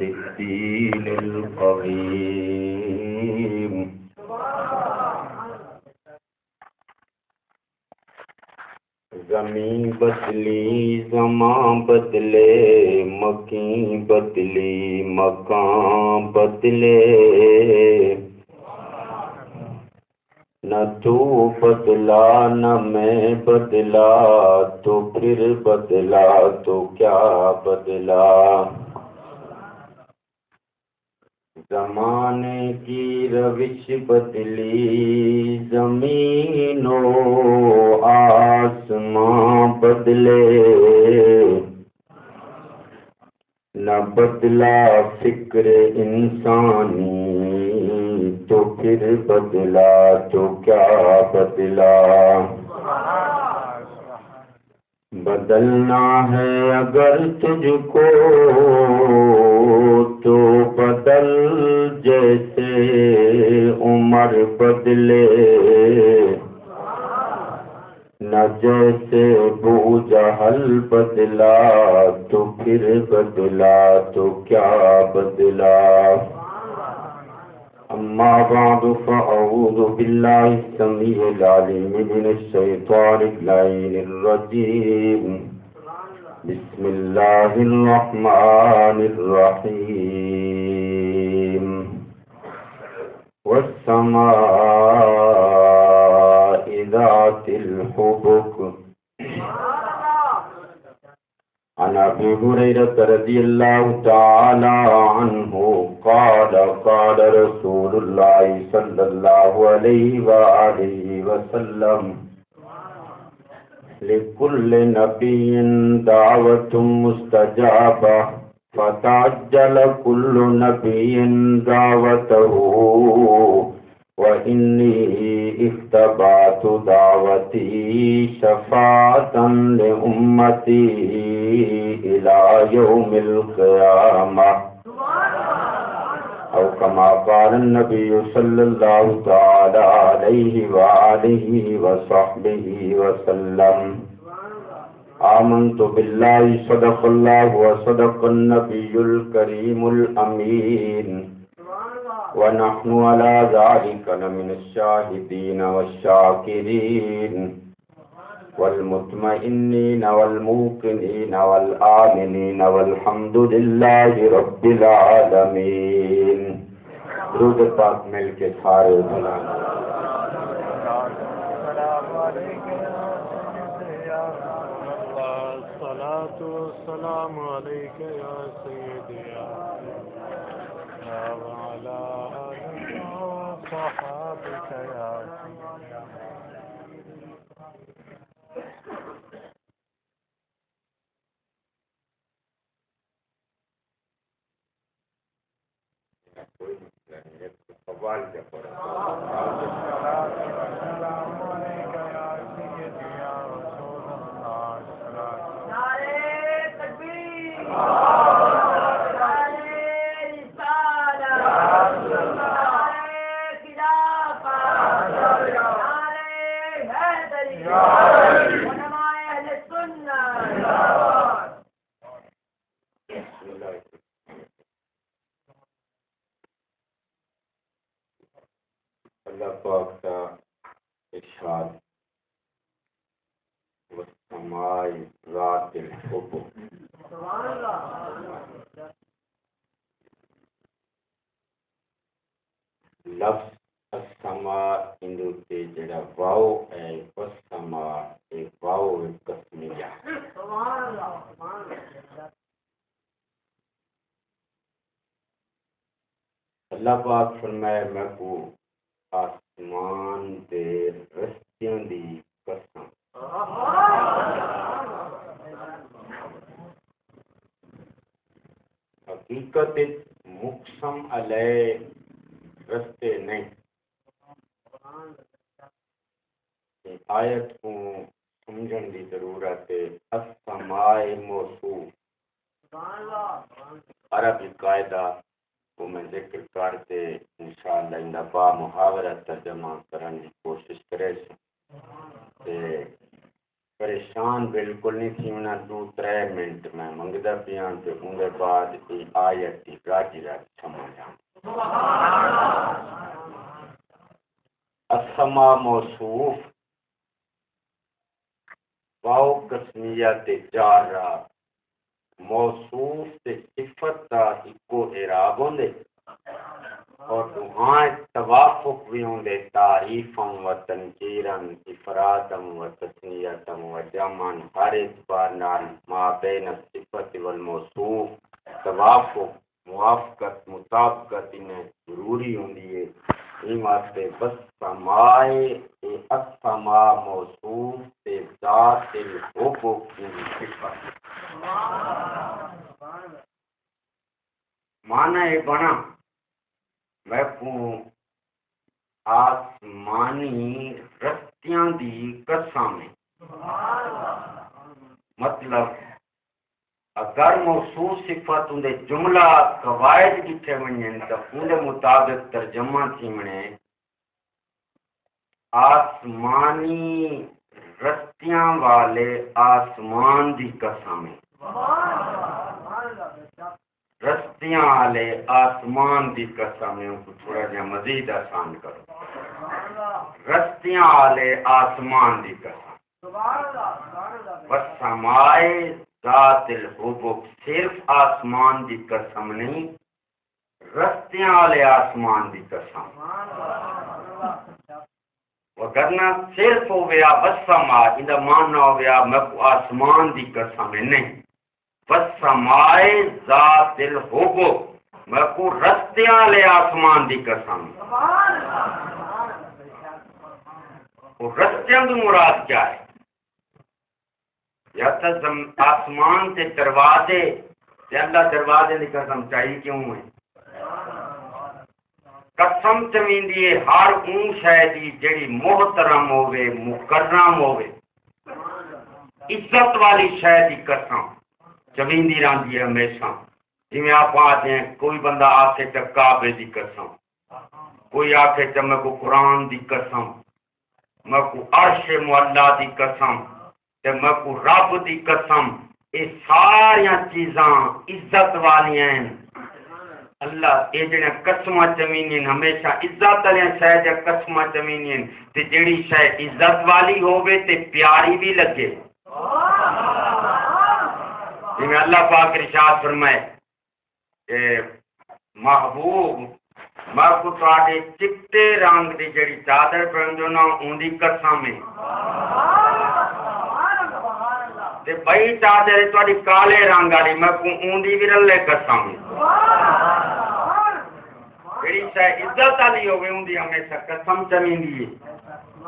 الدين القويم. زمین بدلی زمان بدلے، مکین بدلی مکان بدلے، نہ تو بدلا نہ میں بدلا، تو پھر بدلا تو کیا بدلا. زمانے کی روش بدلی، زمین و آسمان بدلے، نہ بدلا فکر انسانی، تو پھر بدلا تو کیا بدلا. بدلنا ہے اگر تجھ کو تو بدل جیسے عمر بدلے، نہ جیسے ابو جہل بدلا، تو پھر بدلا تو کیا بدلا. اما بعد فاعوذ باللہ السمیع العلیم من الشیطان اللعین الرجیم. بسم اللہ الرحمن الرحیم. والسماء ذات الحبک. عن ابي هريره رضي الله تعالى عنه قال قال رسول الله صلى الله عليه واله وسلم لكل نبي دعوة مستجابة فتعجل كل نبي دعوته وإني اختبأت دعوتي شفاعة لأمتي إلى يوم القيامة أو كما قال النبي صلى الله تعالى عليه وآله وصحبه وسلم. آمنت بالله صدق الله وصدق النبي الكريم الأمين ونحن على ذلك لمن الشاهدين والشاكرين والمطمئنين والموقنين والآمنين والحمد لله رب العالمين. درود پاک مل کے سارے بلند. الصلاة والسلام عليك يا سيدي وعلى آلك وصحابك يا سيدي. سوال کیا پڑا؟ اللہ پاک کا ارشاد والسماء ذات الحبک. لفظ السماء ہندو کے جڑا واو ہے، والسماء ایک واو قسمیہ. اللہ پاک فرمائے میں کو آسمان دے رستیاں دی قسم. حقیقت مقسم علیہ رستے نہیں. آیت کو سمجھن دی ضرورت ہے. السماء موصوف عربی قاعدہ کو میں ذکر کرتے انشاءاللہ ان با محاورہ ترجمہ کرنے کی کوشش کرے سے. پریشان بالکل نہیں تھی انہیں 2-3 منٹ میں منگتا پیاں تے اندر بعد ای آیت دی راجی راجی سمجھاں اسما موصوف واو قسمیہ تے جارہ موصوف تے صفت دا اکو اعراب ہوندے اور وہاں توافق بھی ہوندے تعریفاً و تنکیراً افراداً و تثنیتاً و جمعاً ہر اعتبار نال ما بین الصفت والموصوف توافق موافقت مطابقت انہیں ضروری ہوندی ہے این واسطے بس سمائے السما موصوف تے ذات الحقوق کی صفت معنی یہ بنا میں کو آسمانی رستیاں دی قسم مطلب اگر موصوف صفت اندے جملہ قواعد کتھے ونجن تو اندے مطابق ترجمہ تھی منے آسمانی رستیاں والے آسمان دی قسم رستیاں والے آسمان دی قسم کو تھوڑا جہاں مزید آسان کرو رستیاں والے آسمان دی قسم والسمائے ذات الحبوب صرف آسمان دی قسم نہیں رستیاں والے آسمان دی قسم وگرنہ صرف ہو گیا والسماء اندہ معنی ہو گیا میں آسمان دی قسم نہیں والسمائے ذات الحبوب میں کو رستیاں والے آسمان دی قسم وہ رستیاں دی مراد کیا ہے یا تو آسمان سے دروازے اللہ دروازے کی قسم چاہیے کیوں ہے قسم چمیندی ہے ہر اون شے دی جڑی محترم ہوے مکرم ہوے عزت والی شے دی قسم چمیندی رہندی ہے ہمیشہ جی آپ آتے ہیں کوئی بندہ آکے تو کعبے دی قسم کوئی آکے تو میں کو قرآن دی قسم میں کو عرش معلا دی قسم تے میں کو رب دی قسم یہ ساریاں چیزاں عزت والی ہیں اللہ یہ جڑے قسماں چمینین ہمیشہ عزت والی شاید قسماں چمینین تے جڑی شاید عزت والی ہوے تے پیاری بھی لگے جی اللہ پاک ارشاد فرمائے کہ محبوب میں کو تواڈے چٹے رنگ دی جڑی چادر پہندو نا اون دی قسم ہے تے بھائی چادر تواڈی کالے رنگ والی میں کو اون دی بھی رلے قسم جڑی شاید عزت والی ہوے اون دی ہمیشہ قسم چمیندی ہے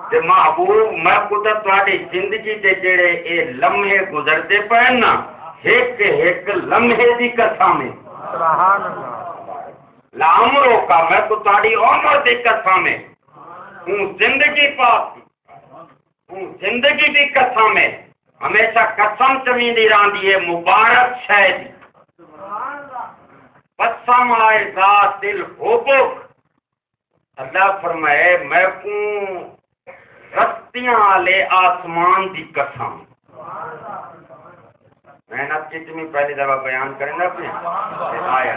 تے محبوب میں کو تواڈی زندگی دے جڑے اے لمحے گزرتے پے نا ایک ایک لمحے دی قسم ہے سبحان اللہ لامرو کا میں کو تاڑی عمر دی قسم ہے ہوں زندگی پاک ہوں زندگی دی قسم ہے ہمیشہ قسم چمیندی راندی ہے مبارک شاید قسم آئے ذات الحبوب اللہ فرمائے میں کو رستیاں والے آسمان دی قسم میں نے آپ کی پہلی دفعہ بیان کریں گا اپنے آیا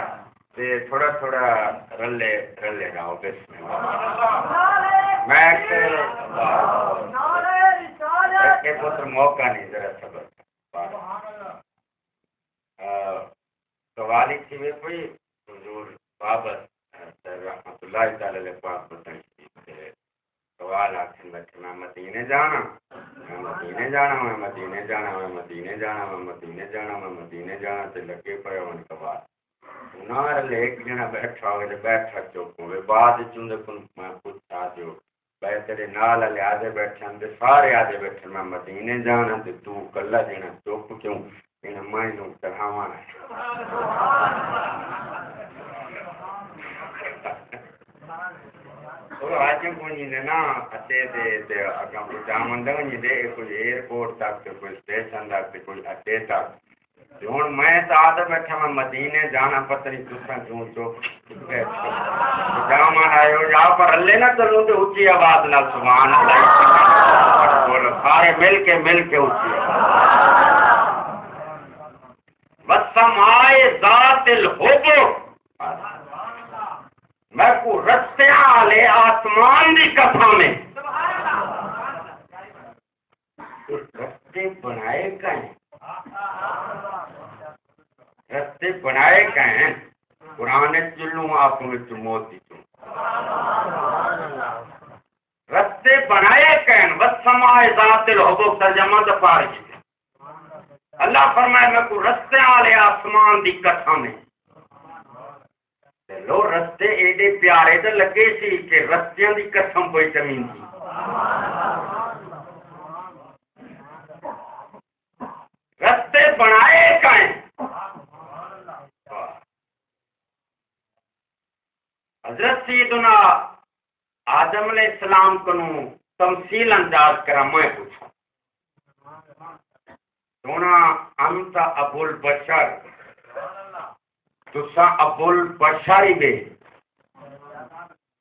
تھوڑا تھوڑا رلے رہو بسم اللہ میں ایک پتر موقع نہیں ذرا صبر سوالی تھی میں کوئی حضور بابت رحمت اللہ تعالی علیہ پاک بتائیں سوال آخر بیٹھے میں مدینے جانا میں مدینے جانا میں مدینے جانا میں مدینے جانا میں مدینے جانا میں مدینے جانا تے لگے پے ہون کبار نار لے ایک جنا بیٹھا ہوئے بیٹھا چپ ہوئے بعد چندے کن میں پوچھا دیو بھائی تیرے نال والے آدھے بیٹھے ہیں سارے آدھے بیٹھے میں مدینے جانا تے تو کلا دینا چپ کیوں انہیں میں نوں چڑھاوانا تو آج کوئی نے نا اتے دے اگاں کو جامن دے دے کوئی ایئرپورٹ تک کوئی اسٹیشن تک کوئی اڈے تک ہوں میں تو آدھا بیٹھا میں مدینے جانا پتہ نہیں تساں کیوں چپ جامن آئے ہو یا پر اللہ نہ چلو تے اونچی آواز نال سبحان اللہ بولو سارے مل کے اٹھیے وسمائے ذات الحب میں کو رستے والے آسمان دی قسم میں رستے بنائے کہیں رستے بنائے کہیں قرآن چلوں آپ میں موتی چوں رستے بنائے کہیں وسمائے ذات الحب ترجمہ دفار کی اللہ فرمائے میں کو رستے والے آسمان دی قسم ہے لو رستے ایڈے پیارے تو لگے سی کہ رستیاں دی قسم کوئی زمین تھی رستے بنائے کہیں حضرت سیدنا آدم علیہ السلام کو تمثیل انداز کرا میں پوچھوں سونا انت ابو البشر تسا ابو البشر دے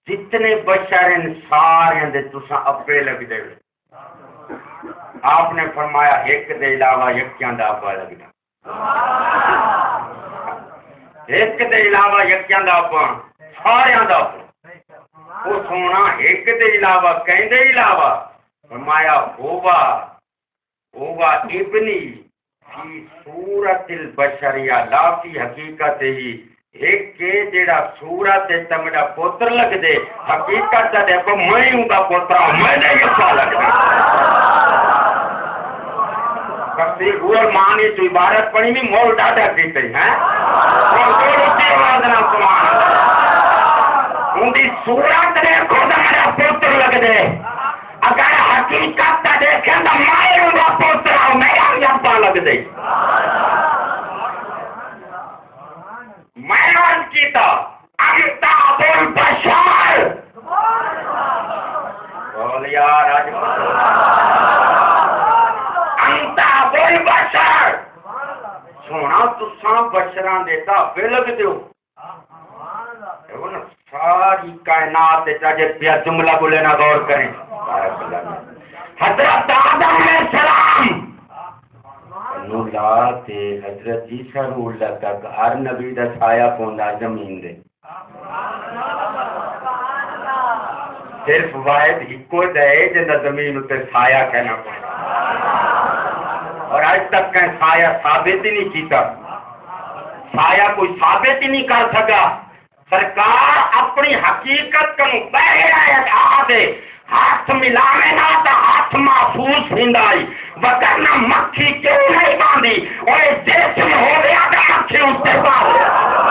جتنے بشر ان سارے دے تسا ابے لگ دے آپ نے فرمایا ایک دے علاوہ یکیاں دا ابا لگنا ایک دے علاوہ یکیاں دا ابا سارے دا وہ سونا ایک دے علاوہ کہیں دے علاوہ فرمایا ہوگا ابنی فی صورت البشریہ لا فی حقیقت ہی ایک کے جیڑا صورت تمڑا پوتر لگ دے حقیقت دے کو میں ہوں گا پوترا میں نے یہ سا لگ دے کسی روح مانی تو عبارت پڑھی بھی مول ڈاٹا کیتے ہیں ان دی صورت دے کو میرا پوتر لگ دے اگر حقیقت دیکھیں تو میں ہوں گا پوترا میرا ابا لگ دے میں عرض کیتا انت ابو البشر بول یار آج انت ابو البشر سونا تساں بشراں دے تابع لگ دیو ساری کائنات چاہے پیا جملہ بولے نہ غور کریں حضرت آدم علیہ السلام نولا تے حضرت عیسیٰ روح اللہ تک ہر نبی دا سایہ پوندا زمین دے صرف واحد ایکو دے جنہ زمین اتے سایہ کہنا پڑا اور آج تک کہیں سایہ ثابت ہی نہیں کیتا سایہ کوئی ثابت ہی نہیں کر سکا سرکار اپنی حقیقت کو بہر آ دے ہاتھ ملانے نہ تو ہاتھ محفوظ ہندائی وگرنہ مکھی کیوں نہیں باندھی اور جسم ہو گیا تو مکھی اس سے باندھ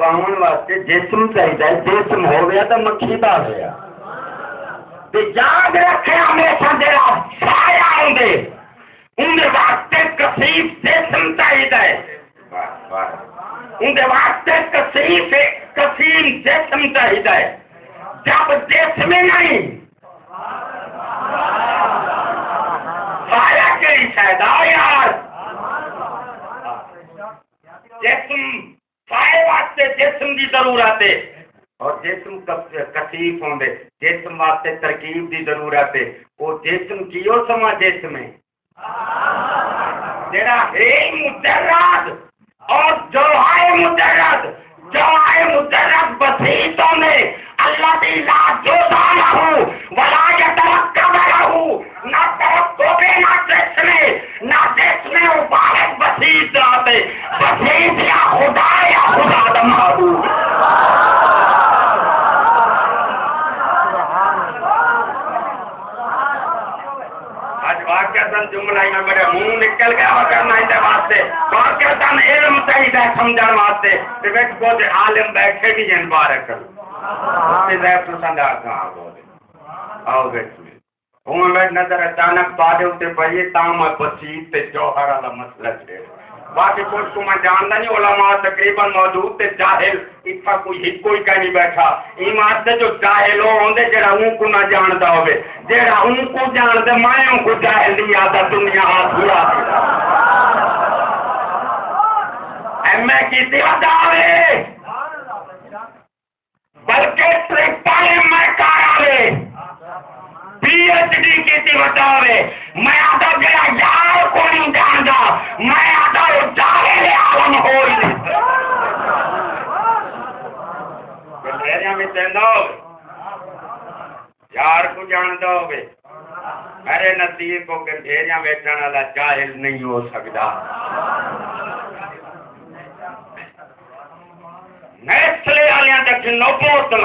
باون واسطے جسم چاہیے جسم ہو گیا تو مکھی دا گیا یاد رکھے ہمیشہ جڑا سایہ ہوندے اندے واسطے کثیف جسم چاہیے اندے واسطے کثیر جسم چاہیے جب جسم نہیں سایہ کے شاید یار جسم سائے واسطے جسم دی ضرورت ہے اور جسم کثیف ہوندے جسم واسطے ترکیب دی ضرورت ہے وہ جسم کیو سما جسم ہے جڑا ہے مجرد اور جو ہے مجرد بسیطوں میں اللہ دی لا جوزا لہو ولا یترکب لہو نہ ترکب نہ جسم مبارک بسیط آتے بسیط یا خدا دا معبود آج واقعتاً جملہ میں بڑے منہ نکل گیا وگرنہ اندے واسطے واقعتاً علم چاہیے سمجھن واسطے کہ ویک بہت عالم بیٹھے بھی جن بارک اس سے زیب پسند کہاں بہت آؤ بیٹھ میں ہوں میں نظر اچانک پاڑے ہوتے پڑھئے تاں میں بسیط تے جوہر والا مسئلہ چھے باقی کچھ کو میں جانتا نہیں، علماء تقریباً موجود تھے، جاہل اتنا کوئی کہیں نہیں بیٹھا ایمان سے جو جاہل ہوندے جڑا ان کو نہ جانتا ہوئے، جڑا ان کو جانتے میں ان کو جاہل نہیں آتا دنیا آدھورا ایم اے کی سی بتاوے بلکہ صرف ایم اے کارالے پی ایچ ڈی کی سی بتاوے میں آدھا جڑا یار کو نہیں جانتا میں آدھا جاہل عالم ہوئی میں چاہتا ہو یار کو جانتا ہوگے میرے نصیب کو گنڈھیریاں بیچنے والا جاہل نہیں ہو سکتا نیسلے والیاں تک نو بوتل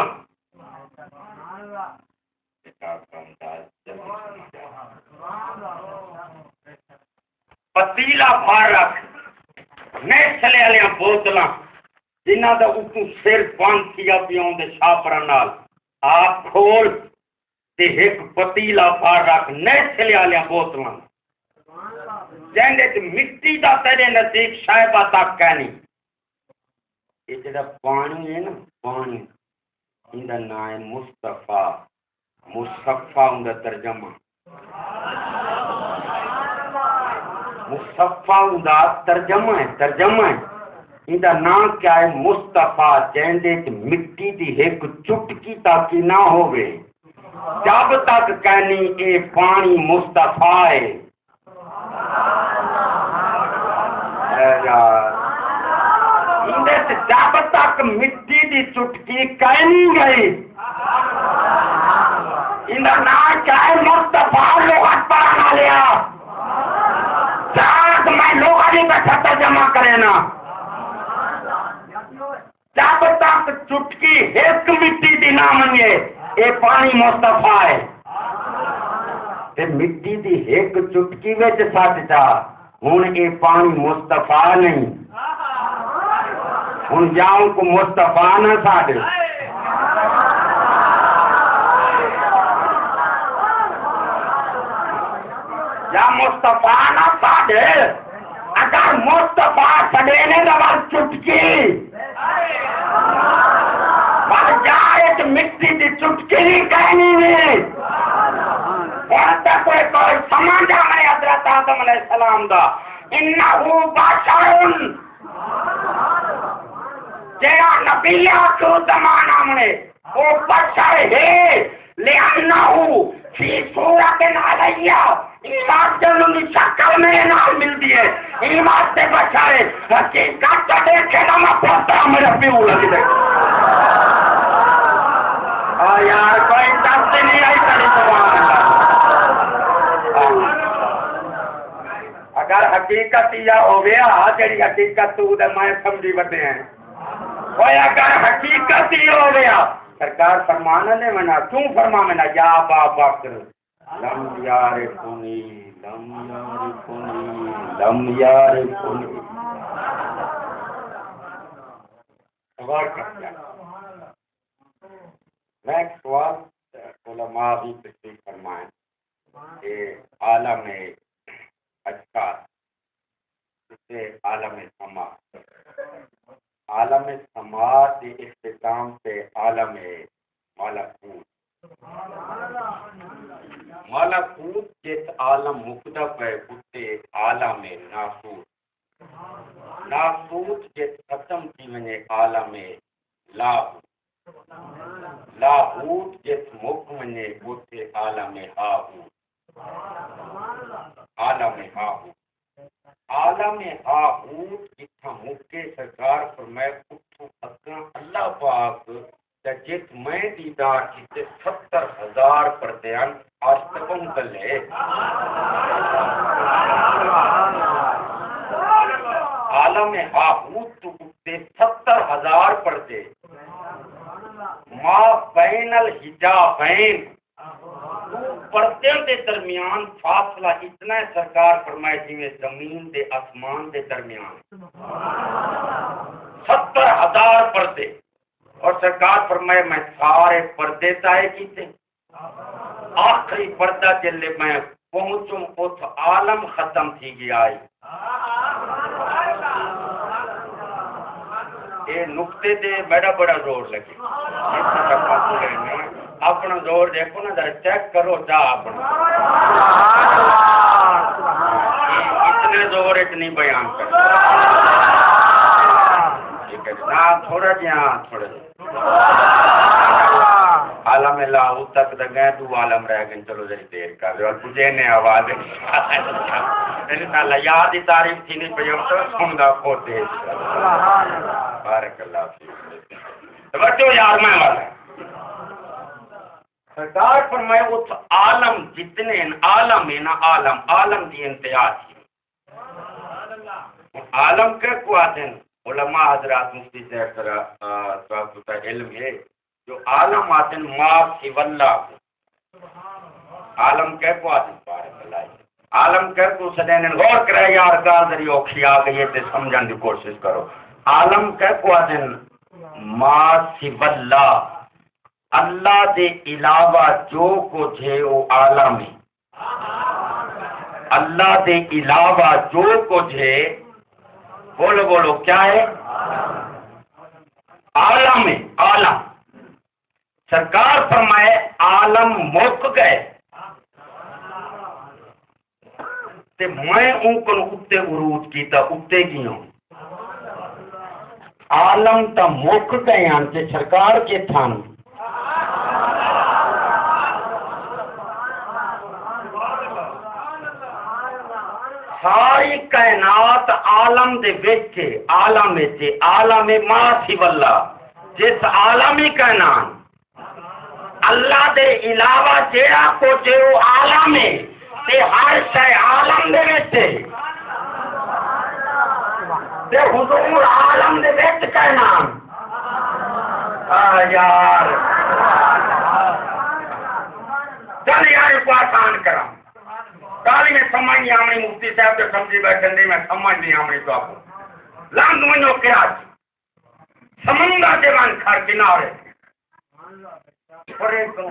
پتیلا بھر رکھ نیسلے والیاں بوتلاں جنہ دا اتو سر بند کیا پیوں دے شاپران نال آپ کھول تے ایک پتیلا بھر رکھ نیسلے والیاں بوتلاں جہندے تے مٹی دا تیرے نزدیک شائبہ تک کہنی یہ جڑا پانی ہے نا پانی ان دا نام ہے مصطفیٰ مصطفیٰ ان دا ترجمہ مصطفیٰ ان دا ترجمہ ہے ان دا نام کیا ہے مصطفیٰ جہندے مٹی دی ایک چٹکی تک نہ ہوئے جب تک کہنی اے پانی مصطفیٰ ہے جب تک مٹی دی چٹکی کہنی گئی ان دا نام کیا ہے مصطفیٰ لغت پڑھانا لیا چاہت میں لوگا نہیں بیٹھا ترجمہ کرے نا جب تک چٹکی ایک مٹی دی نہ منگے اے پانی مصطفیٰ ہے تے مٹی دی ایک چٹکی وچ سٹ جا ہن اے پانی مصطفیٰ نہیں ہن جاؤں کو مصطفیٰ نہ سٹ یا مصطفیٰ نہ سٹ اگر مصطفیٰ سڈینے دبل چٹکی پر جائے مٹی دی چٹکی نہیں کہنی نہیں اور تک کوئی سمجھا میں حضرت آدم علیہ السلام دا انہو بشر جیڑا نبی کو زمانہ میں وہ بشر ہے لئنہو فی صورت علیہ ایمان جنونی شکل میں نام مل دیئے ایمان سے بچائے حقیقت تو دیکھے نا میں پڑھتا ہوں میرے پیو لگی دیکھ یار کوئی دست نہیں آئی تری سبحان اللہ اگر حقیقت یا ہو گیا جڑی حقیقت تو دے میں سمجھی بڑھتے ہیں کوئی اگر حقیقت ہی ہو گیا سرکار فرمانا نے منا کیوں فرمانا یا ابا بکر لم یارفنی لم یارفنی لم یارفنی غور کرتا میں ایک سوال علماء بھی تشریح فرمائیں کہ عالم اجساد جسے عالم سما کے اختتام سے عالم ملکوت جس عالم مقدب ہے اسے عالم ناسوت جس ختم کی ونے عالم لاہوت جس مک ونے اسے عالم عالم ہاہوت جتھا مکے سرکار فرمائے اٹھو اکاں اللہ پاک جس میں دیدار کیتے 70,000 پردیان آستقم کلے عالم ہاہوت تو اٹھتے 70,000 پردے ما بین الحجابین پردے دے درمیان فاصلہ اتنا ہے سرکار فرمائے جی میں زمین دے آسمان دے درمیان 70,000 پردے اور سرکار فرمائے میں سارے پردے طے کیتے آخری پردہ جلے میں پہنچوں اس عالم ختم تھی گیا ہے یہ نقطے تے بڑا بڑا زور لگے اپنا زور دیکھو نا ذرا چیک کرو جا اپنا اتنے زور اتنی بیان کر تھوڑا جہاں تھوڑا عالم لاہو تک تو گئے تو عالم رہ گئے چلو ذرا دیر کر رہے اور تجھے نے آواز انشاءاللہ یاد ہی تعریف تھی نہیں پہ تو سن گا کھوتے بارک اللہ فیک بچو یار میں والا سرکار فرمائے اس عالم جتنے عالم ہے نا عالم کی انتہا تھی عالم کے کو آتے ہیں علماء حضرات مفتی صاحب کا علم ہے جو عالم آتے ہیں ما سوی اللہ عالم کے کو آتے ہیں بارک اللہ عالم کے کو سدین غور کرے یار کا ذریعہ اوکھی آ گئی تے سمجھن دی کوشش کرو عالم کے کو آتے ہیں ما سوی اللہ اللہ دے علاوہ جو کچھ ہے وہ عالم ہے اللہ دے علاوہ جو کچھ ہے بولو بولو کیا ہے عالم ہے عالم سرکار فرمائے عالم مک گئے تے میں ان کو اتے عروج کیتا اتے کی ہوں عالم تا مک گئے ہیں تے سرکار کے تھان ساری کائنات عالم دے وچ عالم ما سوی اللہ جس عالمی کا نام اللہ دے علاوہ جیڑا کچھ وہ عالم ہے تے ہر شے عالم دے وچ تے حضور عالم دے وچ کا نام یار چل یار کو آسان کرا کالی میں سمجھ نہیں آمنی مفتی صاحب جو سمجھی بیٹھے نہیں میں سمجھ نہیں آمنی تو آپ کو لان دونوں کیا سمندر دیوان کھار کنارے پرے کو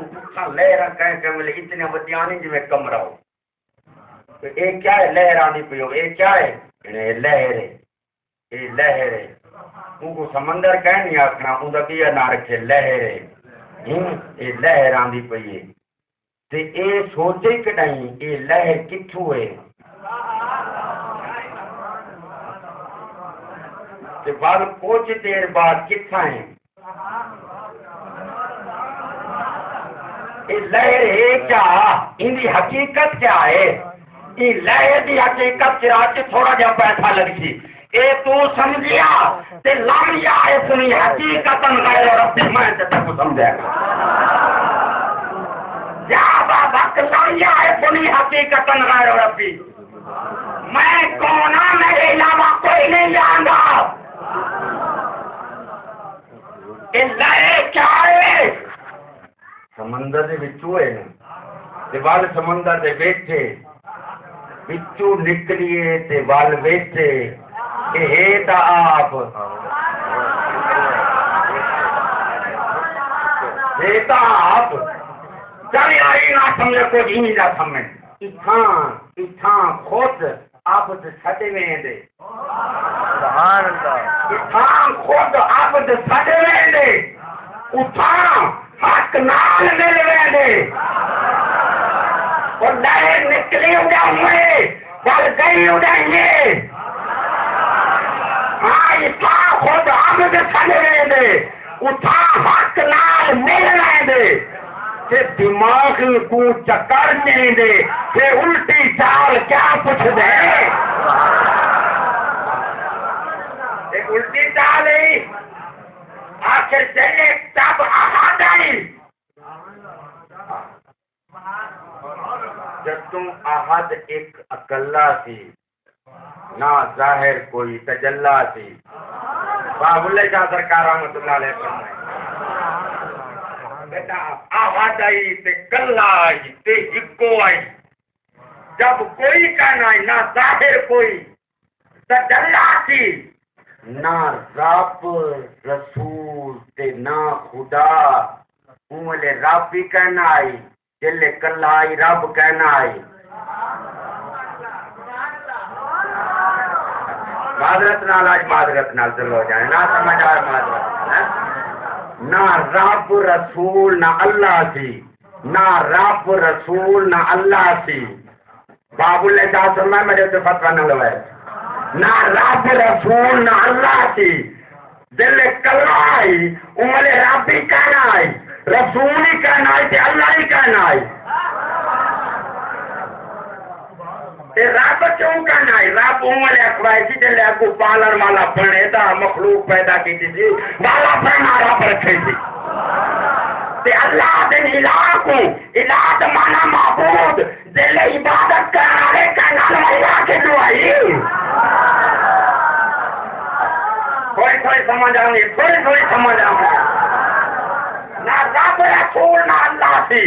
لہرہ کہیں کہ ملے اتنے بدیانی جی میں کمرہ ہو ایک کیا ہے لہرانی پیو ایک کیا ہے لہر ہے یہ لہر ہے ان کو سمندر کہیں نہیں آکھنا ان کا کیا نہ رکھے لہر ہے یہ لہرانی پیو تے اے سوچے کٹائیں اے لہر کتھوں ہے تے بعد کچھ دیر بعد کتھا ہیں اے لہر ہے کیا ان دی حقیقت کیا ہے اے لہر دی حقیقت چراچ تھوڑا جا پیسہ لگ سی اے تو سمجھیا تے لامیا ہے سنی حقیقتاً غیر رب میں تے تک سمجھے گا سنی حقیقتاً غیر ربی میں کون ہوں میرے علاوہ کوئی نہیں جانتا اللہ کیا ہے سمندر دے وچوں ہے تے وال سمندر دے بیٹھے وچوں نکلیے تے وال بیٹھے اے ہے تا آپ ہے تا آپ چلی آئی نہ سمجھے کو جی نہیں جا سمجھ اتھاں خود آپ سے سٹے میں دے سبحان اللہ اتھاں خود آپ سے سٹے میں دے اتھاں حق نال مل میں دے اور لہر نکلی اڑا ہوئے بل گئی اڑائیے ہاں اتھاں خود آپ سے سٹے میں دے اتھاں حق نال مل میں دے کہ دماغ کو چکر نہیں دے کہ الٹی چال کیا پوچھ دے الٹی چال ہی آخر چلے تب آہاد آئی جب تم آہد ایک اکلا تھی نہ ظاہر کوئی تجلا تھی باب اللہ شاہ سرکار رحمت اللہ علیہ فرمائے بیٹا آواز آئی تے کلا آئی تے ہکو آئی جب کوئی کا نہ نہ ظاہر کوئی تجلا تھی نہ رب رسول تے نہ خدا انہوں رب بھی کہنا آئی جلے کلا آئی رب کہنا آئی معذرت نال آج معذرت نال چلو جائیں نہ سمجھ آئے معذرت نہ رب رسول نہ اللہ سی نہ رب رسول نہ اللہ سی بابل نے کہا سننا میرے سے فتوہ نہ لوائے نہ رب رسول نہ اللہ سی دل کلمہ آئی عمل رب ہی کہنا آئی رسول ہی کہنا آئی تے اللہ ہی کہنا آئی تے رب کیوں کہنا آئی رب عمل اخوائی سی دل کو پالر والا بنے دا مخلوق پیدا کی تھی والا فرما رب رکھے تھی تے اللہ دن الہ کو الہ دمانا معبود دل عبادت کرنے کا نام اللہ کے دعائی تھوڑی سمجھ آؤں گی تھوڑی سمجھ آؤں گی نہ رب رسول نہ اللہ سی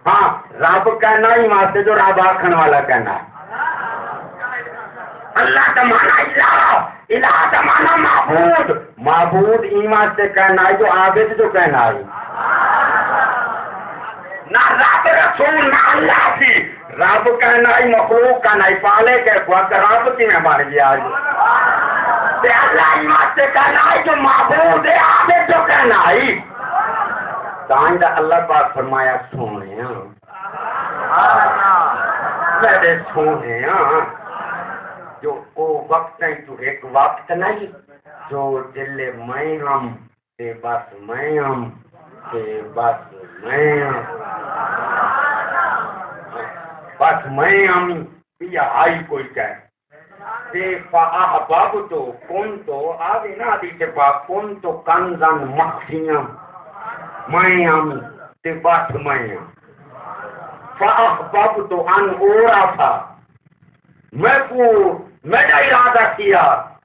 ہاں رب کہنا ہی واسطے جو رب آکھن والا کہنا اللہ کا معنی الہ کا معنی معبود معبود ایمان سے کہنا ہے جو عابد جو کہنا ہے نہ رب رسول نہ اللہ سی رب کہنا ہے مخلوق کا نہیں پالے کے رب کی میں بن گیا تے اللہ ایمان سے کہنا ہے جو معبود ہے عابد جو کہنا ہے تائیں دا اللہ پاک فرمایا سونے میرے سونے جو او وقت ہے تو ایک وقت نہیں جو دل میں ہم تے بس میں ہم تے بس میں ہم بس میں ہم پیا آئی کوئی کہے تے فاحباب تو کن تو آگے نہ دیتے پاک کن تو کنزن مخفیم میں ہم تے بس میں ہم فاحباب تو ان اورا تھا میں کو میرا ارادہ کیا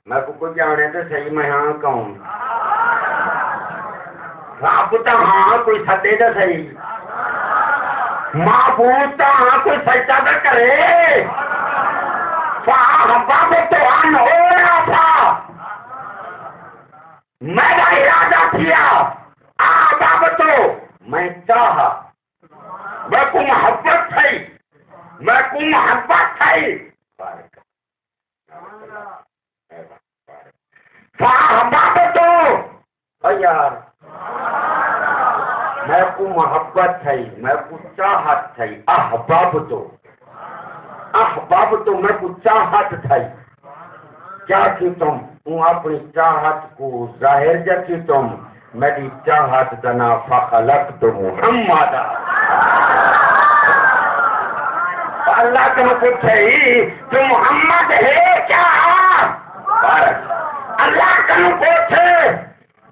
میں کو جانے تو صحیح میں ہاں کہوں رب تو ہاں کوئی سدے تو صحیح معبود تو ہاں کوئی سجدہ تو کرے فاحباب تو ان اورا تھا میرا ارادہ کیا احباب تو میں چاہا میں کو محبت تھی میں کو محبت تھی احباب تو یار میں کو محبت تھی میں کو چاہت تھی احباب تو میں کو چاہت تھی کیا کی تم ہوں اپنی چاہت کو ظاہر جا کی تم میری چاہت دنا فخلقت محمد اللہ کے پوچھے تو محمد ہے کیا اللہ کا پوچھے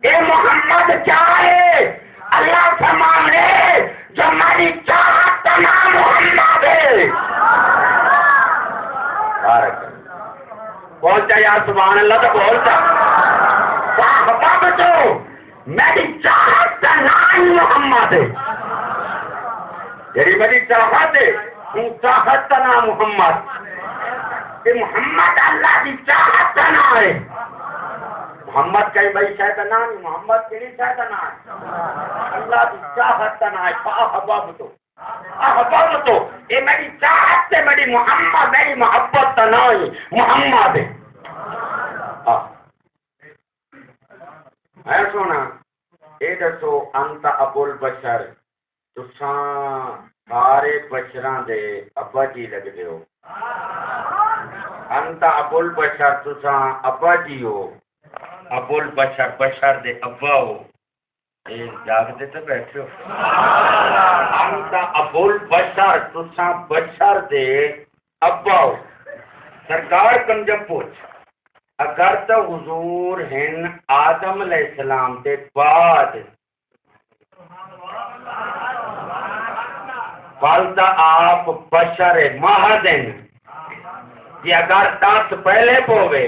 اے محمد کیا ہے اللہ سے مانگے جو میری چاہت کا نام محمد ہے بولتا یا سبحان اللہ تو بولتا صاحب تو میری چاہت کا نام محمد ہے یعنی میری چاہت ہے چاہت کا نام محمد کہ محمد اللہ کی چاہت کا نام ہے محمد کئی بھائی شاید کا نام ہے محمد کے لیے شاید کا نام ہے اللہ کی چاہت کا نام ہے احباب تو یہ میری چاہت سے میری محمد میری محبت کا نام ہے محمد ہے سونا یہ دسو انت ابو البشر تساں سارے بشراں دے ابا جی لگدے ہو انت ابو البشر تساں ابا جی ہو ابو البشر بشر دے ابا ہو اے جاگدے تے بیٹھے ہو انت ابو البشر تساں بشر دے ابا ہو سرکار کنجم پوچھ اگر تو حضور ہن آدم علیہ السلام دے بعد فالتا آپ بشر مہدن کہ اگر تاس پہلے پوے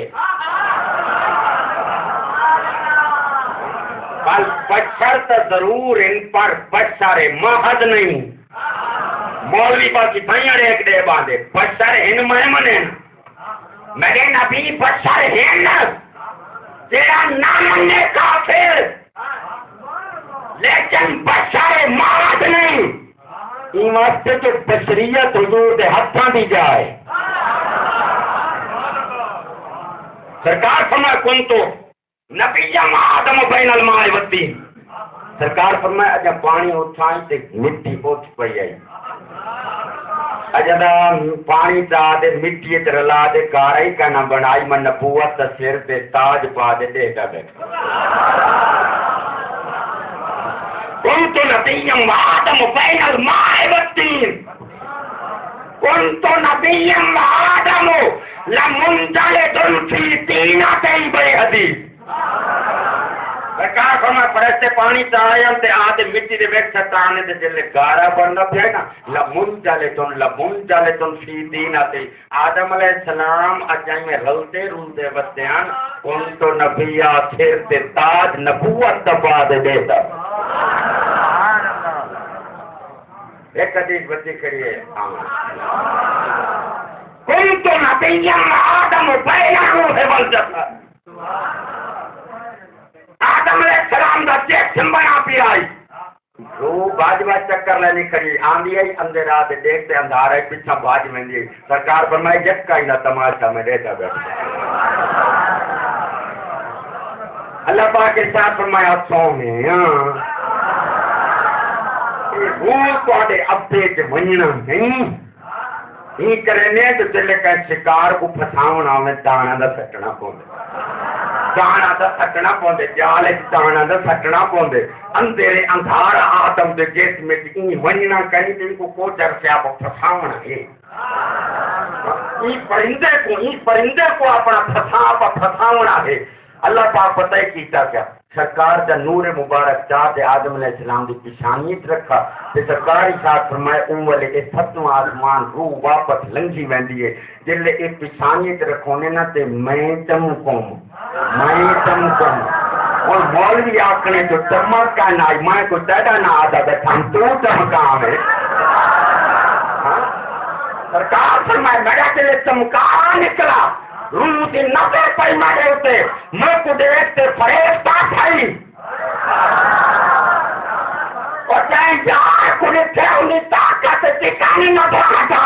بل بشر تو ضرور ان پر بشر مہد نہیں مولوی باقی بھائیاں ایک دے باندھے بشر ان مہمن میرے نبی بشر ہن تیرا نام نے کافر لیکن بشر مہد نہیں واسطے تو بشریت حضور دے ہاتھاں دی جائے سرکار فرمائے کن تو نبی آدم بین الماء والطین. سرکار فرمائے اجا پانی اٹھائی تے مٹی اٹھ پئی آئی. اجا پانی تا دے مٹی تے رلا دے کارائی کا نہ بنائی من نبوت تے سر تے تاج پا دے دیتا بیٹھا. كنت نبيا وآدم بين الماء والطين. كنت نبيا وآدم لمنجلد في طينتي بيض. سرکار فرمائے فرشتے پانی چاہیے تے آدھے مٹی دے ویک ستانے تے جلے گارا بننا پھر نا لمنجلد فی طینتی. آدم علیہ السلام اجائی میں رلتے رلتے بتیان کن تو نبیہ پھر تے تاج نبوت دبا دے دیتا. ایک حدیث بچی کریے کن تو نبیہ آدم بین الروح والجسد. آدم علیہ السلام دا جسم بنا پی آئی روح باج باج چکر لینی کری آندھی آئی اندر آدھے دیکھتے اندھار آئی پیچھا باج میں دی. سرکار فرمائے جس کا ہی نہ تماشا میں دیتا بیٹھا. اللہ پاک کے ساتھ فرمایا سونے روح کو آدھے ابے چ ونجنا نہیں ہی کرنے تو چلے کہ شکار کو پھساونا میں دانا دا سٹنا پوندے. دانا دا سٹنا پوندے جال دانا دا سٹنا پوندے. اندھیرے اندھار آدم دے جسم میں این ونجنا کہیں تو ان کو کوچر سے آپ پھساونا ہے. این پرندے کو اپنا پھساونا ہے. اللہ پاک پتہ ہی کیتا کیا سرکار دا نور مبارک چاہت آدم علیہ السلام دی پیشانیت رکھا تے سرکار اشارت فرمائے اولے اے ستواں آسمان روح واپس لنگھی ویندی ہے. جلے اے پیشانیت رکھونے نا تے میں چمکوں. اور مولوی آکھنے تو چمکا نہ آئی میں کو ڈاڈا نہ آدھا بیٹھا تو چمکا میں. سرکار فرمائے میرا دل چمکا نکلا روح کی نظر پئی مارے ہوتے میں کو دیکھتے فریشتہ تھائی اور چاہے جار کو دیکھتے انہیں طاقت ٹکانی نظر آتا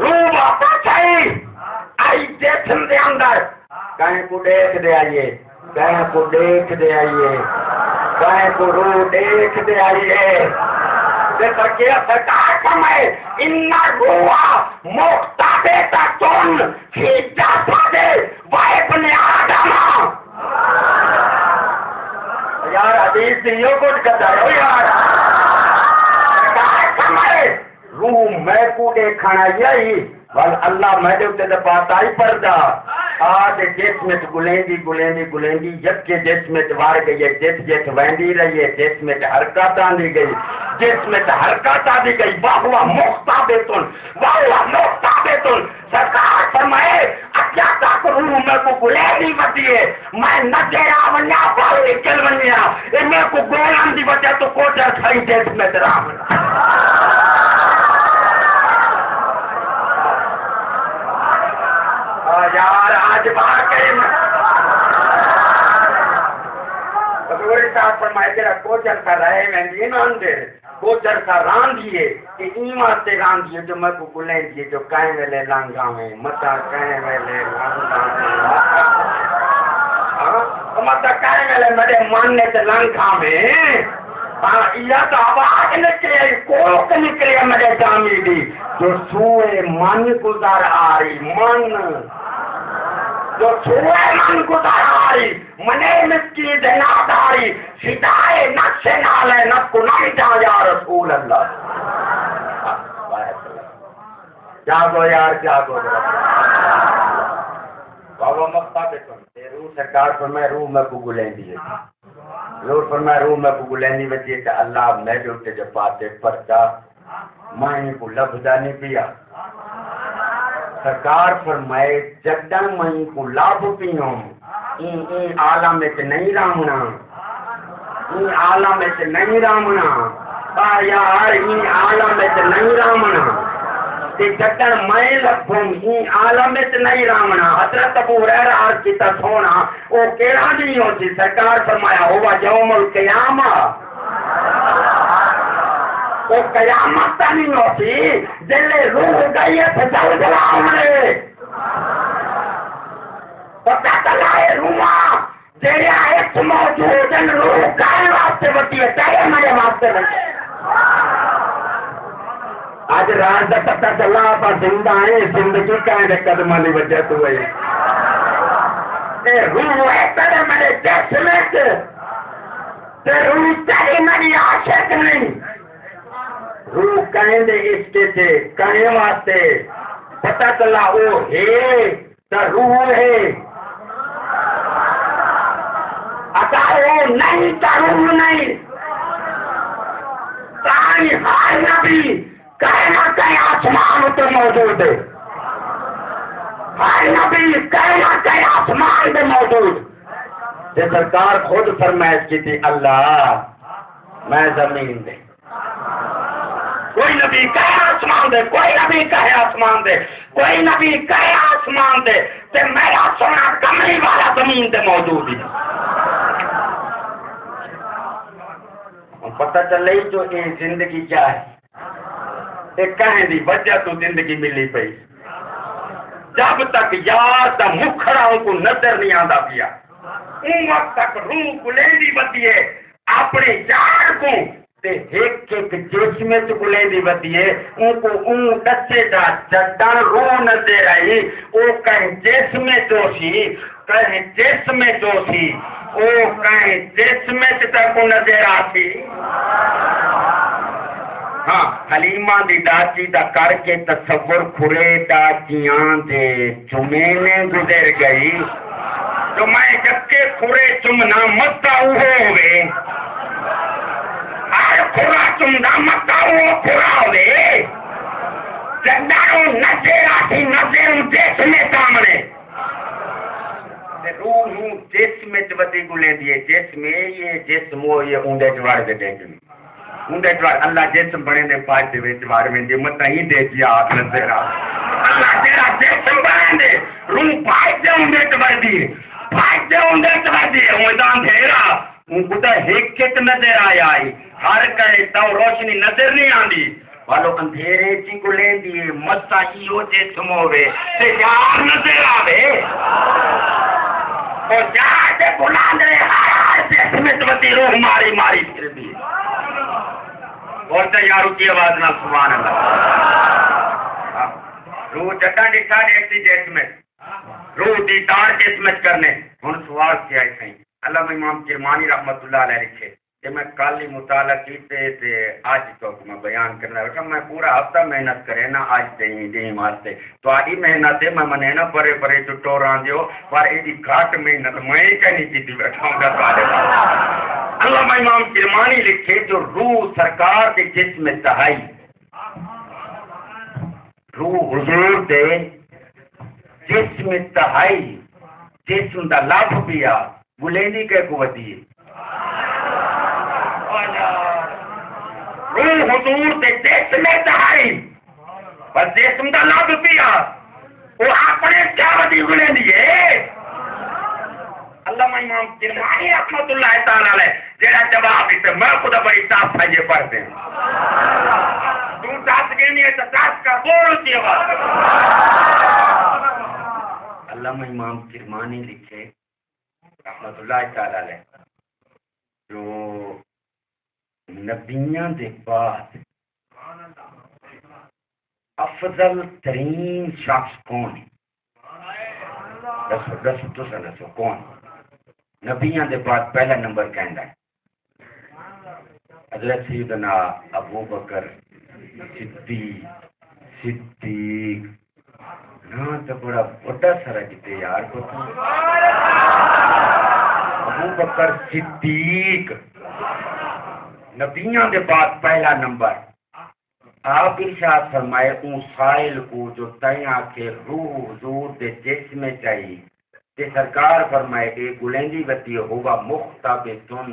روح واپس آئی جسم دے اندر کہیں کو دیکھ دے آئیے کہیں کو دیکھ دے آئیے کہیں کو روح دیکھ دے آئیے. سرکار فرمائے اِنَّ الرُّوحَ مُخْتَبِطَةٌ فِي جَسَدِ وَابْنِ آدَمَ. یار حدیث سے یہ کچھ کہتا ہے یار. سرکار فرمائے روح میں کو دیکھنا یہی بل اللہ میں دے اتنے پاتا ہی پردہ آج جسم گلینڈی یکے جسم وار گئی ہے جس ویندی رہی ہے جسم حرکت آندی گئی جسم حرکت آندی گئی واہ مختابتن سرکار فرمائے اکیا تک روح میں کو گلینڈی بتی ہے میں نجرا ونیا پاؤ نکل ونیا اے میں کو گول آندی بچا تو کوچر کھائی جسم رامنا. یار آج واقعی حضور صاحب فرمائے تیرا کوچر کا رہے میں ایمان دے کوچر کا ران دیے کہ ایمان سے ران دیے جو میں کو گلیں دیے جو کہیں ویلے لانگا میں متا کہیں ویلے لانگا میں متا کہیں ویلے میرے ماننے سے لانگا میں یہ تو آواز نکلے کوک نکلے میرے جامی دی جو سوئے من گزار آئی من جو چھوئے من گزار آئی منے مسکی دناداری فدائے نقش نالے نفس کو نہیں جا یا رسول اللہ. جاگو یار جاگو بابا مقتا پہ سن روح سرکار فرمائے روح میں کو گلیں دیئے روح فرمائے روح میں کو گلیں دی بچیے کہ اللہ میں جو اٹھے جو پاتے پرچا میں کو لفظہ نہیں پیا. سرکار فرمائے جدن میں کو لابھ پیوں این عالم میں نہیں رامنا این عالم میں نہیں رامنا یار این عالم میں نہیں رامنا جدن میں لکھوں این عالم میں نہیں رامنا. حضرت ابو ہریرہ عرض کی سونا وہ کیڑا نہیں ہوتی سرکار فرمایا ہوا یوم القیامہ وہ قیامت نہیں ہوتی جلے روح گئی ہے جل جلا عمرے پتہ چلا ہے روح تیرے ایک موجود ہیں روح کائے واسطے بڑی ہے تیرے میرے واسطے بڑی ہے آج رات کا پتہ چلا آپ زندہ ہیں زندگی کائیں دے قدمہ لی وجہ تو ہے اے روح ہے تیرے میرے جسم ہے تے روح تیرے میری عاشق نہیں روح کہیں دے اس کے تھے کہیں واسطے پتہ چلا وہ ہے تا روح ہے اتا وہ نہیں تا روح نہیں کہیں ہر نبی کہیں نہ کہیں آسمان اتر موجود ہے ہر نبی کہیں نہ کہیں آسمان پہ موجود یہ سرکار خود فرمائش کی تھی اللہ میں زمین دے کوئی نبی کہے آسمان دے کوئی نبی کہے آسمان دے کوئی نبی کہے آسمان دے تے میرا سونا کملی والا زمین دے موجود ہے پتہ چلے جو یہ زندگی کیا ہے یہ کہیں دی وجہ تو زندگی ملی پئی جب تک یاد دا مکھڑا ان کو نظر نہیں آتا پیا ان وقت تک روح کو لیندی بتی ہے اپنے یار کو تے ایک ایک جسم چ لیندی بتی ہے ان کو ان ڈچے دا جڈن روح نظر آئی وہ کہیں جسم چوسی کہیں جسم چوسی وہ کہیں جسم تک نظر آتی ہاں حلیمہ دی ڈاچی دا کر کے تصور کھرے ڈاچیاں دے چمینے گزر گئی تو میں جب کے کھرے چمنا متا ہوئے ہر کھرا چمنا متا کھرا ہوئے جداروں نظر آتی نظر جسم سامنے روح جسم چوتی گلیں دیئے جسم یہ جسم وہ یہ اوندے جوار دے دیکھیں اوندے جوار اللہ جسم بنے دے پاس دے جوار میں دے مت ہی دے جی آپ نظر آ اللہ تیرا جسم بنے دے روح پاس دے اوندے جوار دیئے پاس دے اوندے جوار دیئے اوندان دھیرا ان کو تا حقیقت نظر آئی ہر کہے تو روشنی نظر نہیں آندی والو اندھیرے چی کو لیں دیئے مت ہی ہو جسم ہوئے تے یار نظر آوے اور جہاں سے بلان رہے ہر جسم توتی روح ماری ماری پھر بھی بولتے یارو کی آواز نہ سبحان اللہ روح جٹا ڈکھا دیکھتی جسم روح دیدار جسم کرنے ہن سوال کیا ہے صحیح علامہ امام کرمانی رحمت اللہ علیہ لکھے کہ میں کل ہی مطالعہ کیتے تھے آج تو میں بیان کرنا رکھا میں پورا ہفتہ محنت کرے نا آج دیں واسطے تو آدھی محنت ہے میں منے نا پرے پرے چٹور آن دیو پر ایدی گھاٹ محنت میں کہیں کی تھی بیٹھا ہوں گا سوالے علامہ امام کرمانی لکھے جو روح سرکار کے جسم تہائی روح حضور دے جسم تہائی جسم دا لفظ بیا بلینی کے قوتی ہے روح حضور دے جسم تہائی پر جسم دا لفظ بیا وہ اپنے کیا بدی بلینی ہے علامہ امام کرمانی رحمت اللہ تعالی علیہ جیڑا جواب دیتے میں خدا بڑی صاف تھا یہ پڑھتے ہیں تو دس گینی ہے تو دس کا بول کی آواز علامہ امام کرمانی لکھے رحمت اللہ تعالی علیہ جو نبیوں کے بعد افضل ترین شخص کون ہے دسو کون نبیوں کے بعد پہلا نمبر کہندا ہے حضرت سیدنا ابو بکر صدیق نا تو بڑا بڑا سارا جتے یار کو ابو بکر صدیق نبیوں کے بعد پہلا نمبر آپ ارشاد فرمائے اون سائل کو جو تیاں کے روح حضور دے جسم چاہیے کہ سرکار فرمائے کہ گلندی وتی ہوا مختبتن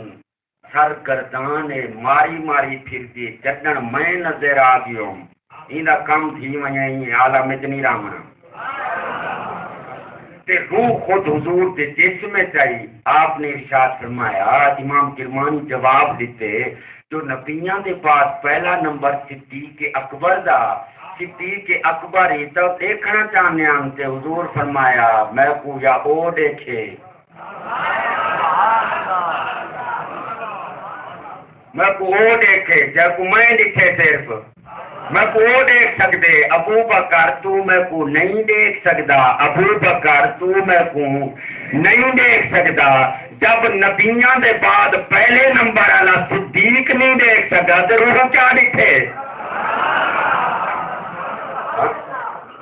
سرگردان ماری ماری پھر دی جڈن میں نظر آ گیوں ایندا کم تھی ونئی اعلی مدنی رامنا تے روح خود حضور کے جسم چاہیے آپ نے ارشاد فرمایا امام کرمانی جواب دیتے جو نبیوں کے پاس پہلا نمبر صدیق اکبر دا صدیق اکبر ہی تو دیکھنا چاہنے ہم تے حضور فرمایا میں کو یا او دیکھے میں کو او دیکھے جب کو میں دیکھے صرف میں کو وہ دیکھ سکتے ابو بکر تو میں کو نہیں دیکھ سکتا ابو بکر تو میں کو نہیں دیکھ سکتا جب نبیاں دے بعد پہلے نمبر والا صدیق نہیں دیکھ سکتا تو روح کیا دکھے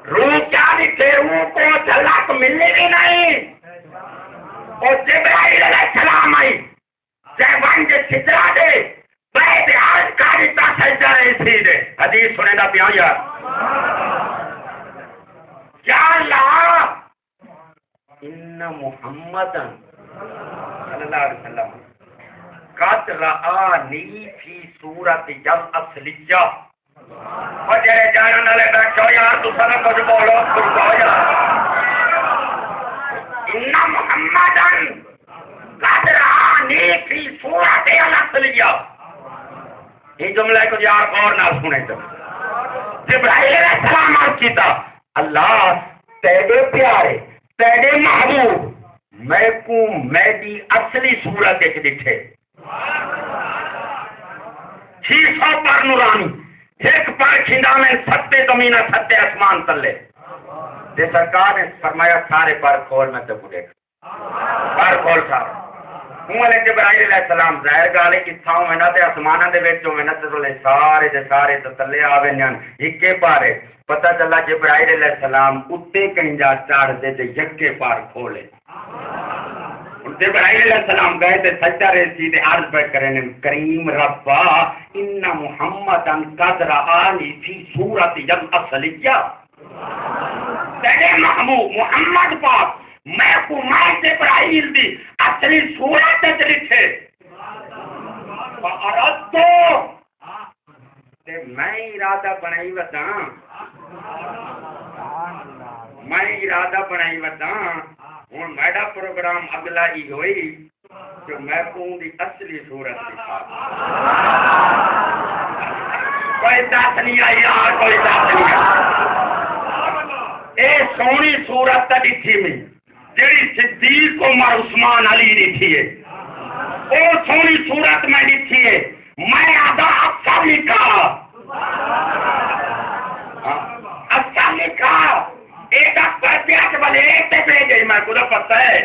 روح کیا دکھے روح کو جھلک ملے گی نہیں اور جبرائیل علیہ السلام آئی جب ونج سدرا دے بیت عرض کا رتا سجدہ رہی تھی دے حدیث سنے دا پیان یار یا اللہ ان محمدن صلی اللہ علیہ وسلم قد رآنی فی صورت جل اصلیہ اور جائے جانن والے بیٹھو یار تو سنا کچھ بولو کچھ کہو یار ان محمدن قد رآنی فی صورت جل اصلیہ یہ جملہ کو یار اور نہ سنے تو جبرائیل علیہ السلام عرض کیتا اللہ تیرے پیارے تیرے محبوب میں کو میری اصلی صورت ایک دکھے 600 پر نورانی ایک پر کھندا میں 7 زمین 7 آسمان تلے تے سرکار نے فرمایا سارے پر کھول میں تو دیکھ پر کھول سارے ہوں جبرائیل علیہ السلام ظاہر گال ہے کتھا ہوں میں تے آسماناں دے وچ میں تے سارے دے سارے تے تلے آوے نن اکے پارے پتہ چلا جبرائیل علیہ السلام اتے کہیں جا چڑھ دے تے یکے پار کھولے جبرائیل علیہ السلام گئے تے سجدہ رسی تے عرض پہ کرنے کریم ربا ان محمدن قد رآنی فی صورت جل اصلیہ تیرے محبوب محمد پاک میں کو میں جبرائیل دی اصلی صورت لکھے فاردو تے میں ارادہ بنائی ودا ہوں میرا پروگرام اگلا ہی ہوئی کہ میں کو دی اصلی صورت دکھا کوئی دس نہیں آئی یار کوئی دس نہیں آئی اے سونی صورت دکھی میں جیڑی صدیق عمر عثمان علی دکھی ہے او سونی صورت میں دکھی ہے میں آدھا اچھا لکھا اچھا لکھا ایک اکبر پیاس والے ایک تے بھیجے میں کو پتہ ہے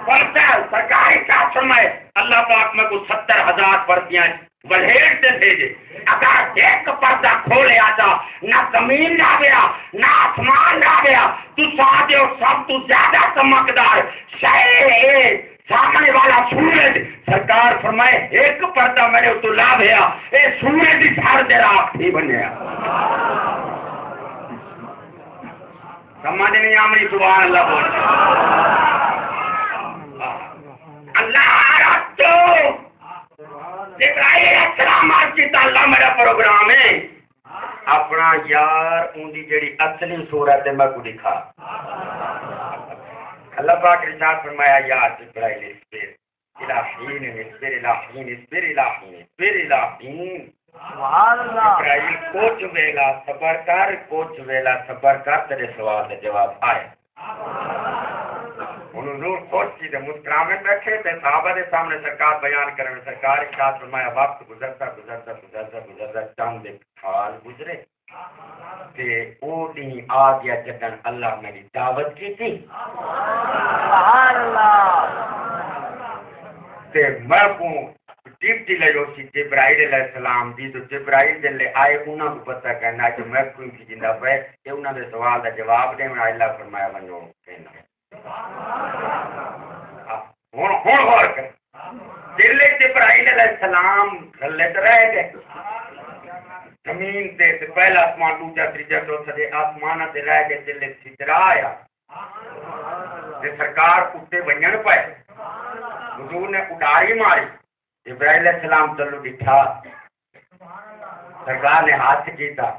پڑھتا سرکاری کیا سمے اللہ پاک میں کو 70,000 پرچیاں بلہیڑ سے بھیجے اگر ایک پردہ کھولے آجا نہ زمین نہ گیا نہ آسمان نہ گیا تو ساتھ اور سب تو زیادہ چمکدار شے سامنے والا سورج سرکار فرمائے ایک پردہ میں نے تو لا گیا اے سورج ہی سار دے راک تھی بنیا سمجھ نہیں آمنی سبحان اللہ بول اللہ رکھو جبرائیل علیہ السلام آج کی اللہ میرا پروگرام ہے اپنا یار ان دی جڑی اصلی صورت ہے میں کو دکھا اللہ پاک ارشاد فرمایا یار جبرائیل اسپر الہین اسپر الہین اسپر الہین اسپر الہین جبرائیل کچھ ویلا صبر کر کچھ ویلا صبر کر تیرے سوال کا جواب آئے حضور خوش کی تے مسکرامے بیٹھے تے صحابہ دے سامنے سرکار بیان کرے سرکار ارشاد فرمایا وقت گزرتا گزرتا گزرتا گزرتا چند سال گزرے تے او دن آ گیا جدن اللہ میری دعوت کی تھی سبحان اللہ تے میں کو ڈیوٹی لگو سی جبرائیل علیہ السلام دی تو جبرائیل دے لے آئے انہاں کو پتہ کہنا کہ میں کوئی کی زندہ پہ کہ انہاں دے سوال دا جواب دے میں اللہ فرمایا ونجو کہنا ہوں غور کر دل جبرائیل علیہ السلام گھلے تے رہ گئے زمین تے پہلا آسمان دوجا تیجا چوتھا دے آسمان تے رہ گئے دل سدرا آیا تے سرکار اٹھے ونجن پائے حضور نے اڈاری ماری جبرائیل علیہ السلام چلو دکھا سرکار نے ہاتھ کیتا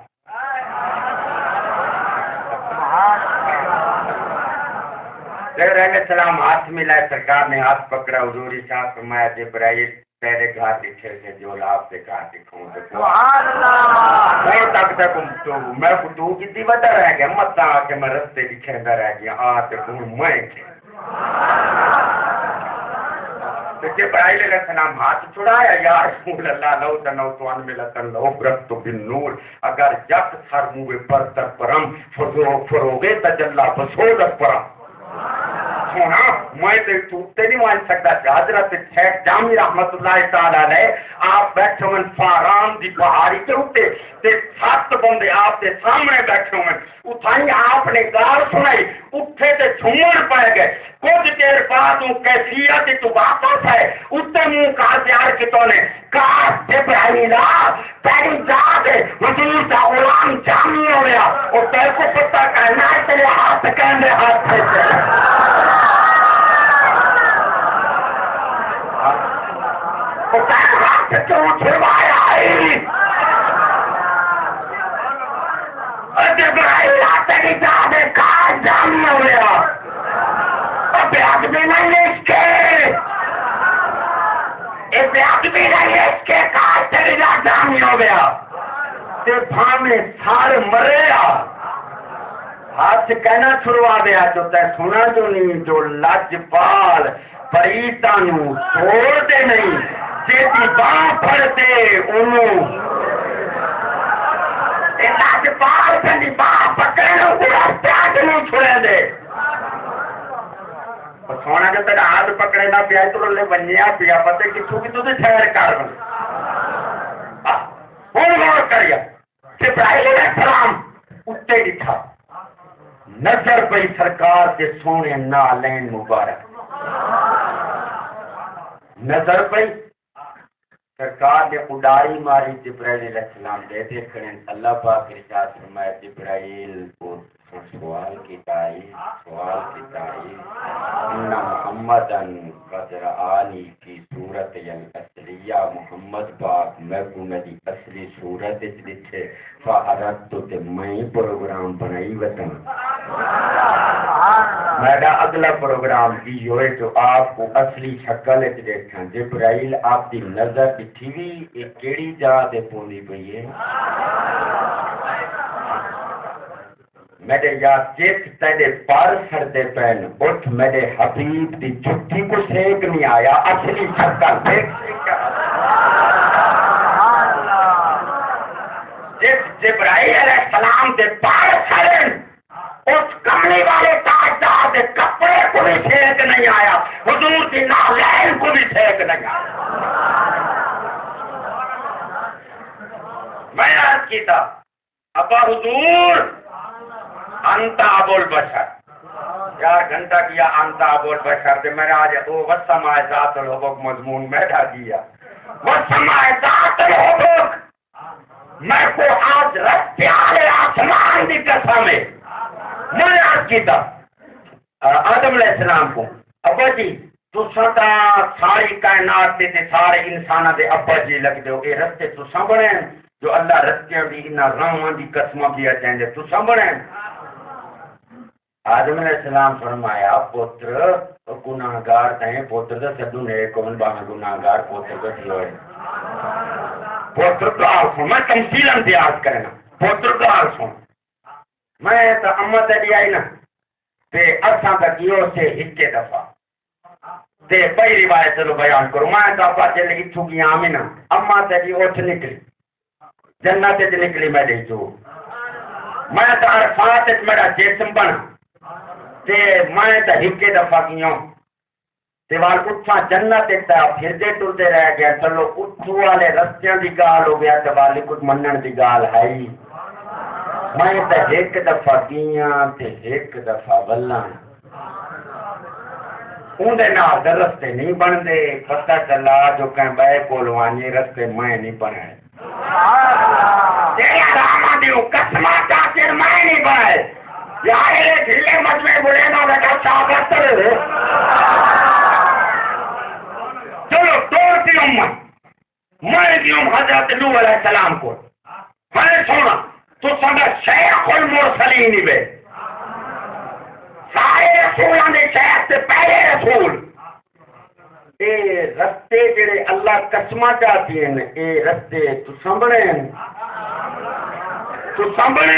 جبرائیل علیہ السلام ہاتھ ملائے سرکار نے ہاتھ پکڑا حضور ارشاد فرمایا جبرائیل تیرے گھر دکھے سے جو لاب سے گھر دکھوں سبحان اللہ آخر تو میں تو کتنی وڈا رہ گیا مت آ کے میں رستے کی کھیندا رہ گیا آ تے ہوں میں جبرائیل علیہ السلام ہاتھ چھڑایا یا رسول اللہ لو تنو تو ان ملتن لو برت بالنور اگر جت سر منہ پر تر پرم فروغے تجلا بسودت پرم سونا میں تو نہیں مان سکتا کہ حضرت شیخ جامی رحمت اللہ تعالی علیہ آپ بیٹھے ہوئے فاران دی پہاڑی کے اوپر تے سات بندے آپ کے سامنے بیٹھے ہوئے اتھائی آپ نے گال سنائی اٹھے تے جھومن پائے گئے کچھ دیر بعد وہ کیفیت تو واپس ہے اتنے منہ کا تیار کی تو نے کاش جبرائیل پہلی جات حضور کا غلام جامی ہو گیا اور تیرے کو پتہ کہنا ہے تیرے ہاتھ کہنے ہاتھ سے کیوں چھڑوایا ہے جبرائیل تیری جات کاش جامی ہو گیا بھی نہیں اس کے بھی نہیں اس کے کاش تیری جات جامی ہو گیا تے بھامے سارے مرے ہاتھ کہنا چھڑوا دیا جو تے سنا جو نہیں جو لج پال پریتا نو توڑ دے نہیں جیتی باں پھڑ دے انہوں لج پال پہنی باں پکڑنے پورا پیاج نہیں چھوڑے دے سونا جو تیرا ہاتھ پکڑے نہ پیا تو لے بنیا پیا پتے کسو کی تو ٹھہر کر ہوں غور کریا جبرائیل علیہ السلام اٹھے دکھا نظر پئی سرکار کے سونے نالین مبارک نظر پئی سرکار نے اڈاری ماری جبرائیل علیہ السلام دے دیکھنے اللہ پاک ارشاد فرمایا جبرائیل کو سوال کی تعریف ان محمدن قدر آلی کی صورت اصلیہ محمد پاک میں کو میری اصلی صورت لکھے فاردت تے میں پروگرام بنائی وطن میرا اگلا پروگرام کی ہوئے تو آپ کو اصلی شکل دیکھیں جبرائیل آپ کی نظر دکھی بھی ایک کیڑی جا دے پوندی پئی ہے میرے یا چیک تیرے پار سردے پین اٹھ میرے حبیب دی جھٹی کو سیک نہیں آیا اصلی شکل دیکھ جس جبرائیل علیہ السلام دے پار سرن اس کملی والے تاجدار دے کپڑے کو بھی سیک نہیں آیا حضور کی نالین کو بھی سیک نہیں آیا میں عرض کی تھا ابا حضور انتا ابو البشر یار گھنٹہ کیا انتا ابو البشر دے میں آج وہ وسماء ذات الحبک مضمون بیٹھا دیا وسماء ذات الحبک میں کو آج رستے آلے آسمان دی قسم ہے میں آج کی تھا آدم علیہ السلام کو ابا جی تو ستا ساری کائنات تے سارے انسانہ دے ابا جی لگ دے اے رستے تو سنبھڑے جو اللہ رستے دی انہا رامان دی قسمہ بھی اچھیں دے تو سنبھڑے آدم علیہ السلام فرمایا پوتر گناہگار تہیں پوتر دا سدو نے کون باہاں گناہگار پوتر دا سلوئے پوتر کا آرسوں میں تمثیل اندیاز کرنا پوتر کا آرسوں میں تا امت علی آئی نا تے ارساں کا کیوں سے ہکے دفعہ تے پہی روایت چلو بیان کرو میں تا پا چلے گی چھوکی آمینہ اما تے جی اٹھ نکلی جنت تے نکلی میں دے جو میں تا عرفات تے میرا جسم بنا تے میں تا ہکے دفعہ کیوں تے وال اٹھا جنت تے پھر دے ٹرتے رہ گیا چلو اٹھو والے رستیاں دی گال ہو گیا تے والی کچھ منن دی گال ہے ہی میں تا ایک دفعہ کیاں تے ایک دفعہ بلان اندے نال رستے نہیں بن دے پتہ چلا جو کہیں بے کولوانی رستے میں نہیں بنے تیرا راما دیو قسمہ چاکر میں نہیں بنے یارے جھلے مجمع بڑے نہ لگا شاگت چلو توڑتی امت میں دیوں حضرت نوح علیہ السلام کو میں سونا تو سمجھ شیخ المرسلین بے سارے رسولوں نے شیخ سے پہلے رسول اے رستے جڑے اللہ قسمہ چاہتی ہیں اے رستے تو سنبھڑے ہیں سامنے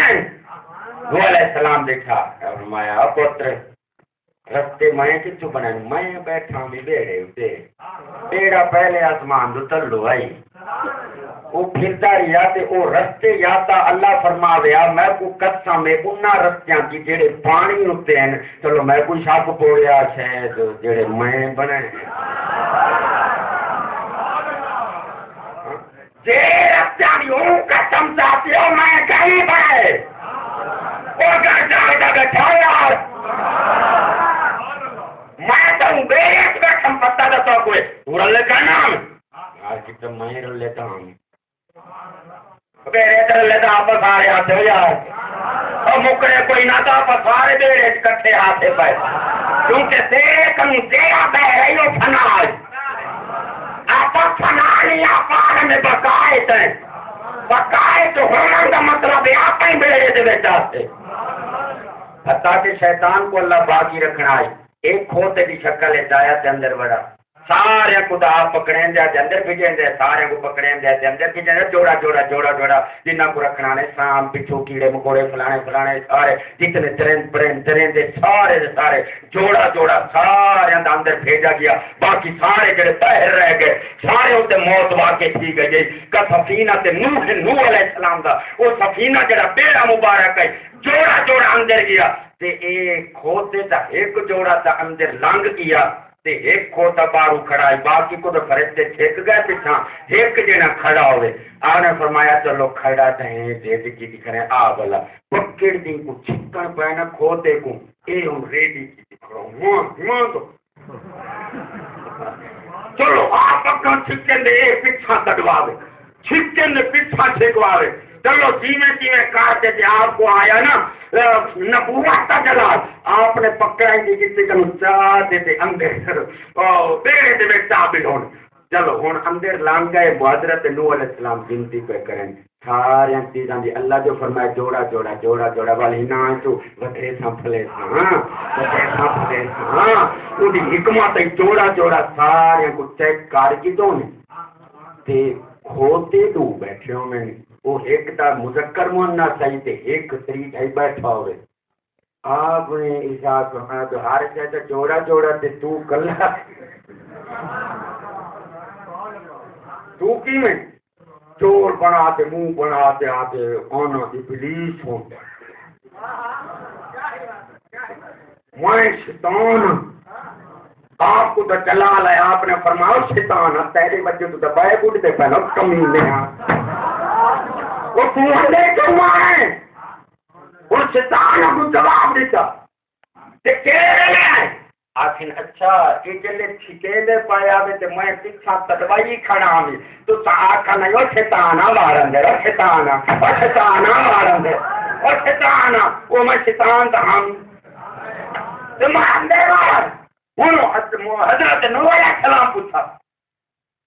نوح علیہ السلام دیکھا فرمایا پتر رستے میں کتوں بنا میں بیٹھا بھی بیڑے اتنے بیڑا پہلے آسمان دو تلو آئی وہ پھرتا رہا تے وہ رستے یا تا اللہ فرماویا میں کو قسم میں انہاں رستیاں کی جڑے پانی ہوتے ہیں چلو میں کوئی شک پوڑیا شاید جڑے میں بنے جے رستیاں دی اون قسم چاہتی ہو میں کہیں بنے وہ گھر جائے گا گھٹایا میں تو بیت قسم پتہ دا تو کوئی پورا لے کہنا یار کتنا میں رل لیتا ہوں بیڑے در لیتا آپ سارے ہاتھ ہو یار اور مکڑے کوئی نہ تھا آپ سارے بیڑے کٹھے ہاتھے پہ کیونکہ دیکھن دیا بہ رہی ہو فناج آپ فنا لیا پار میں بقائے تھے بقائے تو ہونا کا مطلب ہے آپ ہی بیڑے دے بیٹا سے حتیٰ کہ شیطان کو اللہ باقی رکھنا ہے ایک کھوتے کی شکل اٹھایا تے اندر بڑا سارے کو دا پکڑیں دے اندر بھیجیں دے سارے کو پکڑیں دے اندر بھیجیں دے جوڑا جوڑا جوڑا جوڑا جنہ کو رکھنا نے سام پچھو کیڑے مکوڑے فلانے فلانے سارے جتنے ترین دے سارے جوڑا جوڑا سارے اندر بھیجا گیا باقی سارے جڑے باہر رہ گئے سارے ہوتے موت واقع تھی گئی کا سفینہ تے نوح علیہ السلام دا وہ سفینہ جڑا بیڑا مبارک ہے جوڑا جوڑا اندر گیا تے ایک کھوتے تا ایک جوڑا تا اندر لنگ گیا تے ایک کھوتا بارو کھڑا ہے باقی کو تو فرشتے چھک گئے پیچھا ایک جنا کھڑا ہوئے آپ نے فرمایا چلو کھڑا تہیں دے کی دکھ رہے آ بلا پکڑ دیں کو چھکن پہنا کھوتے کو اے ہم ریڈی کی دکھ رہا ہوں ماں تو چلو آپ اپنا چھکن دے پیچھا تڑواوے چھکن دے پیچھا چھکواوے چلو جیویں کہتے تھے آپ کو آیا نا نبوت کا جلال آپ نے پکڑیں گے کسی کا چاہتے تھے اندر بیڑے دے میں چابل ہونے چلو ہوں اندر لانگ گئے حضرت نوح علیہ السلام گنتی پہ کریں سارے چیزاں دی اللہ جو فرمائے جوڑا جوڑا جوڑا جوڑا والی نا تو وڈے سنبھلے وہ حکمت جوڑا جوڑا سارے کو چیک کر کی تو تے کھوتے تو بیٹھے ہوئے وہ ایک تا مذکر مؤنث صحیح تے ایک طریق ہے بیٹھا ہوئے آپ نے ارشاد فرمایا تو ہر شے جوڑا جوڑا تے تو کلا تو کی میں چور بنا تے منہ بنا تے آتے آنا تے پولیس ہوں میں شیطان آپ کو تو جلال ہے آپ نے فرمایا شیطان تیرے بچے تو دبائے بوٹ دے پہنا کمینے وہ تمہارے کیوں آئے وہ شیطان کو جواب دیتا کہ کہہ رہے آخر اچھا یہ جلے چھکیلے پایا ہوئے تو میں پیچھا تدوائی کھڑا ہوئی تو آخر نہیں وہ شیطانہ مارن دے وہ شیطانہ مارن دے وہ شیطانہ وہ میں شیطان تھا ہم تو مان دے بار حضرت نوح علیہ السلام پوچھا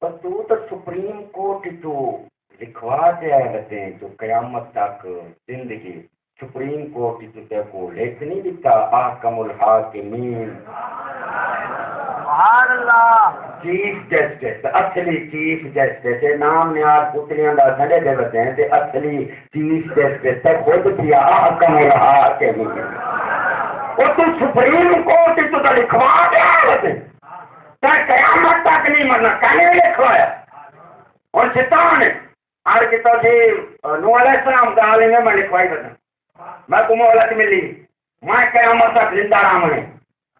تو سپریم کورٹ تو لکھوا دے رہتے ہیں تو قیامت تک زندگی سپریم کورٹ تو تے کو لکھ نہیں دیتا احکم الحاکمین سبحان اللہ چیف جسٹس اصلی چیف جسٹس نام نیاز پتریاں دا سڑے دے رہتے ہیں تے اصلی چیف جسٹس تے خود کیا احکم الحاکمین وہ تو سپریم کورٹ تو لکھوا دے رہتے ہیں قیامت تک نہیں مرنا کہنے لکھوایا اور شیطان ہے آر کی تو جی نوح علیہ السلام کا عالم میں لکھوائی دیتا میں کو مہلت ملی میں قیامت تک زندہ رہا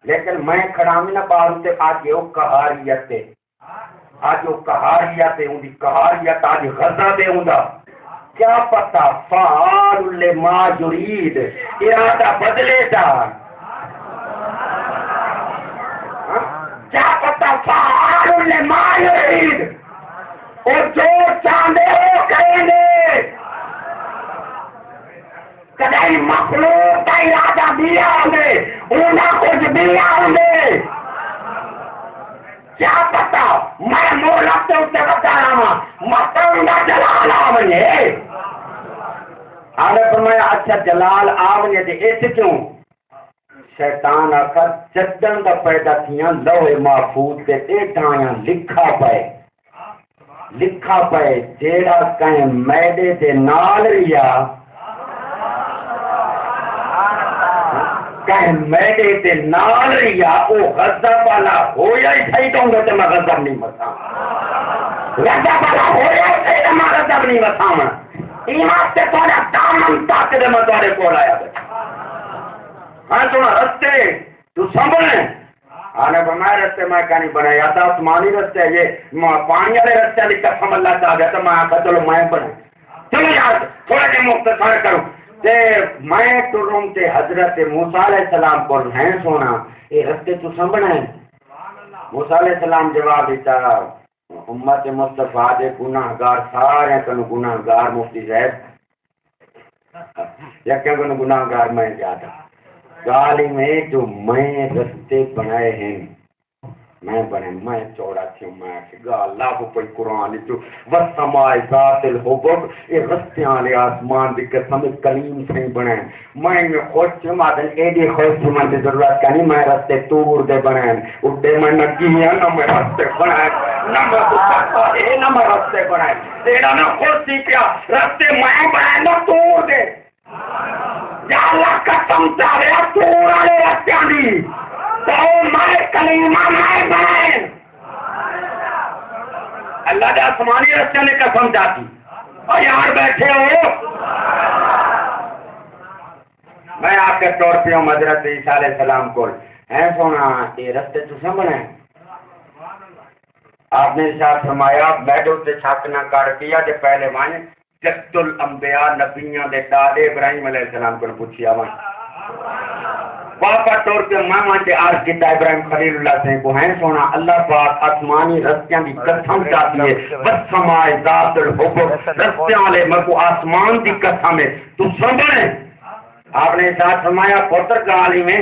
لیکن میں کھڑا میں نہ باہر سے آج یہ کہاریت ہے آج وہ کہاریت ہے ان کی کہاریت آج غضب ہے ان کا کیا پتہ فعال لما یرید ارادہ بدلے دا کیا پتہ فعال لما یرید اور جو چاندے وہ کریں گے کدائی مخلوق کا ارادہ دیا ہوں گے انہیں کچھ دیا ہوں گے کیا پتا میں مولت سے اسے بتا رہا ہوں مطلب گا جلال آمنے آنے فرمایا اچھا جلال آمنے دے ایسے کیوں شیطان آکر جدن کا پیدا کیا لوح محفوظ کے ایٹھایاں لکھا پائے جیڑا کہیں میدے دے نال ریا کہ میرے تے نال یا او غضب والا ہویا ہی صحیح تو گے تے میں غضب نہیں مساں غضب والا ہویا ہی صحیح تے میں غضب نہیں مساں ایمان سے تھوڑا دامن تاک دے میں تھوڑے کول آیا بیٹھا ہاں سونا رستے تو سنبھلیں آنے بنائے رستے میں کہانی بنائے یا تو آسمانی رستے یہ پانی والے رستے کی قسم اللہ چاہ گیا تو میں آخا چلو میں بنائے چلو یار تھوڑا جی مختصر کروں تے میں ٹروں تے حضرت موسیٰ علیہ السلام کو ہیں سونا یہ رستے تو سنبھلیں موسیٰ علیہ السلام جواب دیتا امت مصطفیٰ دے گناہگار سارے کنو گناہگار مفتی صاحب یکیاں کنو گناہگار میں زیادہ گالی میں جو میں رستے بنائے ہیں میں بنے میں چوڑا تھی میں گا اللہ کو کوئی قرآن جو وسمائے ذات الحبب یہ رستے آلے آسمان دی قسم کلیم سے بنے میں خوش تھی مادن ایڈی خوش تھی من دی ضرورت کا نہیں میں رستے تور دے بنے اٹھے میں نگی ہیں نہ میں رستے بنائے نہ میں دکھتا ہے نہ میں رستے بنائے تیرا میں خوش تھی کیا رستے میں بنائے نہ تور دے یا اللہ قسم چاہے تور آلے رستے آنی تو میں کلیمہ میں بنائے اللہ دے آسمانی رستے نے قسم چاہتی اور یار بیٹھے ہو میں آپ کے طور پہ ہوں حضرت عیسیٰ علیہ السلام کو ہیں سونا یہ رستے تو سمجھیں آپ نے ارشاد فرمایا بیٹھو تے چھک نہ کر دیا کہ پہلے وائیں جست الانبیاء نبیاں دے دادے ابراہیم علیہ السلام کو پوچھیا وائیں پاپا طور پہ ماما کے عرض کیتا ابراہیم خلیل اللہ سے کو ہیں سونا اللہ پاک آسمانی رستیاں دی قسم چاہتی ہے والسماء ذات الحبب رستیاں لے مکو آسمان دی قسم ہے تو سنبھلیں آپ نے ساتھ فرمایا پتر کہانی میں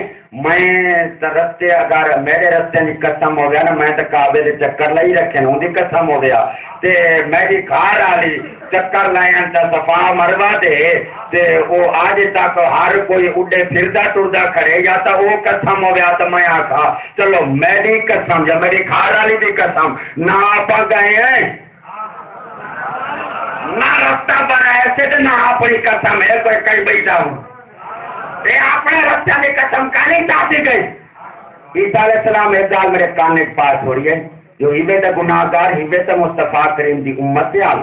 رستے اگر میرے رستے کی قسم ہو گیا نا میں تو کعبے دے چکر لائی رکھے نا ان کی قسم ہو گیا تے میری گھر والی چکر لائیں تے صفا مروا دے تے وہ آج تک ہر کوئی اڈے پھردا ٹردا کھڑے یا تو وہ قسم ہو گیا تو میں آخا چلو میری قسم یا میری گھر والی دی قسم نہ آپ گئے ہیں نہ رستہ بنایا سے نہ اپنی قسم ہے کوئی کہیں بیٹھا ہوں اپنے رستے کی قسم کا نہیں چاہتی گئی عیسیٰ علیہ السلام ایک گال میرے کان کے پاس ہو رہی ہے جو ہیوے تے گناہگار ہیوے تے مصطفیٰ کریم دی امت سے آل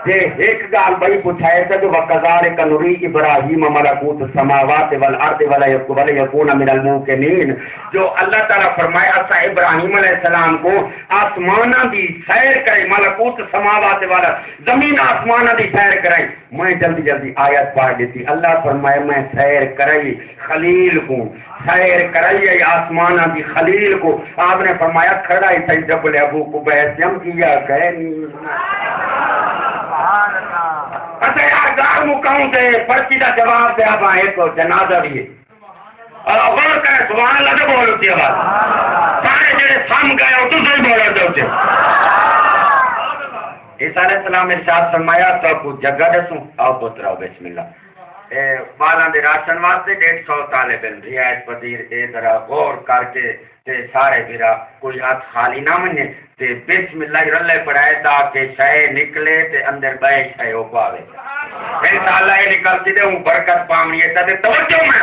تے ایک گال بھائی پوچھائے تھا جو وَقَذَارِكَ نُرِي إِبْرَاهِيمَ مَلَكُوتَ السَّمَاوَاتِ وَالْأَرْضِ وَلَيَكُونَ مِنَ الْمُوقِنِينَ جو اللہ تعالیٰ فرمائے اسا ابراہیم علیہ السلام کو آسمانہ دی سیر کرے ملکوت السماوات والا زمین آسمانہ دی سیر کرے میں جلدی جلدی آیت پڑھ دیتی اللہ فرمائے میں سیر کرائی خلیل کو سیر کرائی آسمانہ دی خلیل کو آپ نے فرمایا کھڑا ہی تھی جبل ابو قبیس یم کیا کہ اچھا یار گار مکاؤں سے پرچی کا جواب دیا با ایک جنازہ بھی ہے اور غور کرے سبحان اللہ تو بول ہوتی ہے بات سارے جڑے سام گئے ہو تو صحیح بول ہوتے ہوتے عیسیٰ علیہ السلام ارشاد فرمایا تو کچھ جگہ دسوں آؤ پتراؤ بسم اللہ بالاں دے راشن واسطے 150 طالب علم رعایت پذیر اے طرح غور کر کے تے سارے بھرا کوئی ہاتھ خالی نہ منے تے بسم اللہ رلے پڑھائے تاکہ شے نکلے تے اندر بے شے ہو پاوے انشاءاللہ یہ نکلتی دے ہوں برکت پامنی ہے تے توجہ میں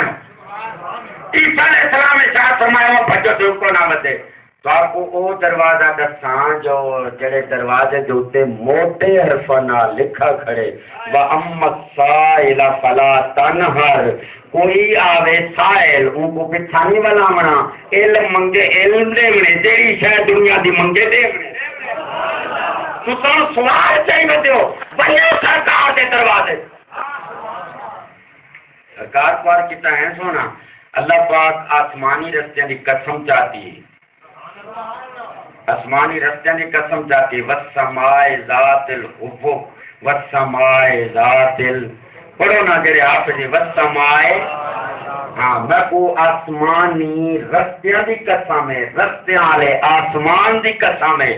عیسیٰ علیہ السلام ارشاد فرمایا بھجو تے کو نہ ودے تو آپ کو او دروازہ دساں جو جڑے دروازے جو تے موٹے حرفاں نال لکھا کھڑے وَأَمَّا السَّائِلَ فَلَا تَنْهَرْ کوئی آوے سائل ان کو پچھانی والا منا علم منگے علم دے گنے تیری شاید دنیا دی منگے دے گنے تو سوال چاہیے دیو بھائیو سرکار دے دروازے سرکار پر کتا ہے سونا اللہ پاک آسمانی رستے کی قسم چاہتی ہے آسمانی رستیاں کی قسم چاہتی وَالسَّمَاءِ ذَاتِ الْحُبُّبِ وَالسَّمَاءِ ذَاتِ پڑھو نا جڑے حافظ وَالسَّمَاءِ ہاں میں کو آسمانی رستیاں دی قسم ہے رستیاں والے آسمان دی قسم ہے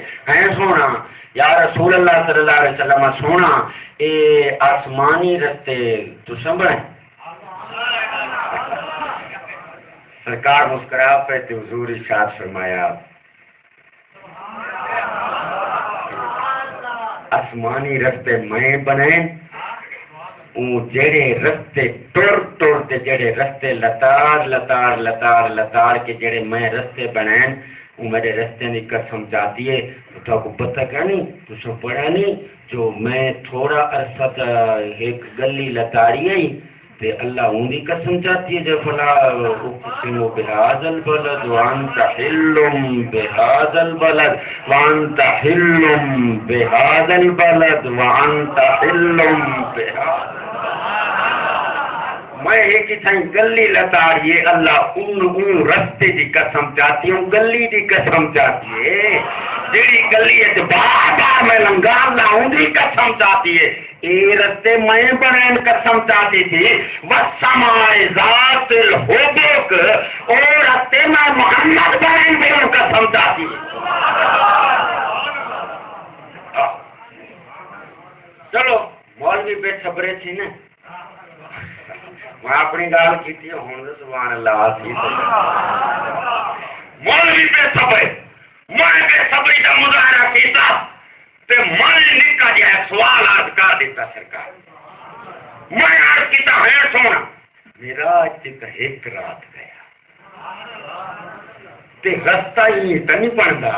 سونا یا رسول اللہ صلی اللہ علیہ وسلم سونا اے آسمانی رستے تو سمجھیں سرکار مسکرا پہ تو حضور ارشاد فرمایا آسمانی رستے میں بنے جڑے رستے ٹر تے جڑے رستے لتاڑ کے جڑے میں رستے بنائیں وہ میرے رستے کی قسم چاہتی ہے. تو کو پتہ کیا نہیں تو پڑھا نہیں جو میں تھوڑا عرصہ ایک گلی لتاڑی آئی تے اللہ اون دی قسم چاہتی ہے جو فلا اقسم بهذا البلد وانت حل بهذا البلد وانت حل بهذا البلد وانت حل بهذا. میں ایک ہی گلی لتاڑیے اللہ ان رستے دی قسم چاہتی ہوں گلی دی قسم چاہتی ہے جیڑی گلی ہے بار بار میں لنگا لا ان دی قسم چاہتی ہے. اے رستے میں بنین قسم چاہتی تھی والسماء ذات الحبک اور رستے میں محمد بنین بھی قسم چاہتی ہے. چلو مولوی بے صبرے تھی نا میں اپنی گال کی تھی ہوں سبحان اللہ سی مولوی بے صبرے میں بے صبری کا مظاہرہ کیتا تے میں نکا جا سوال عرض کر دیتا سرکار میں عرض کیتا ہے سونا میرا چک ایک رات گیا تے رستہ ہی تو نہیں بنتا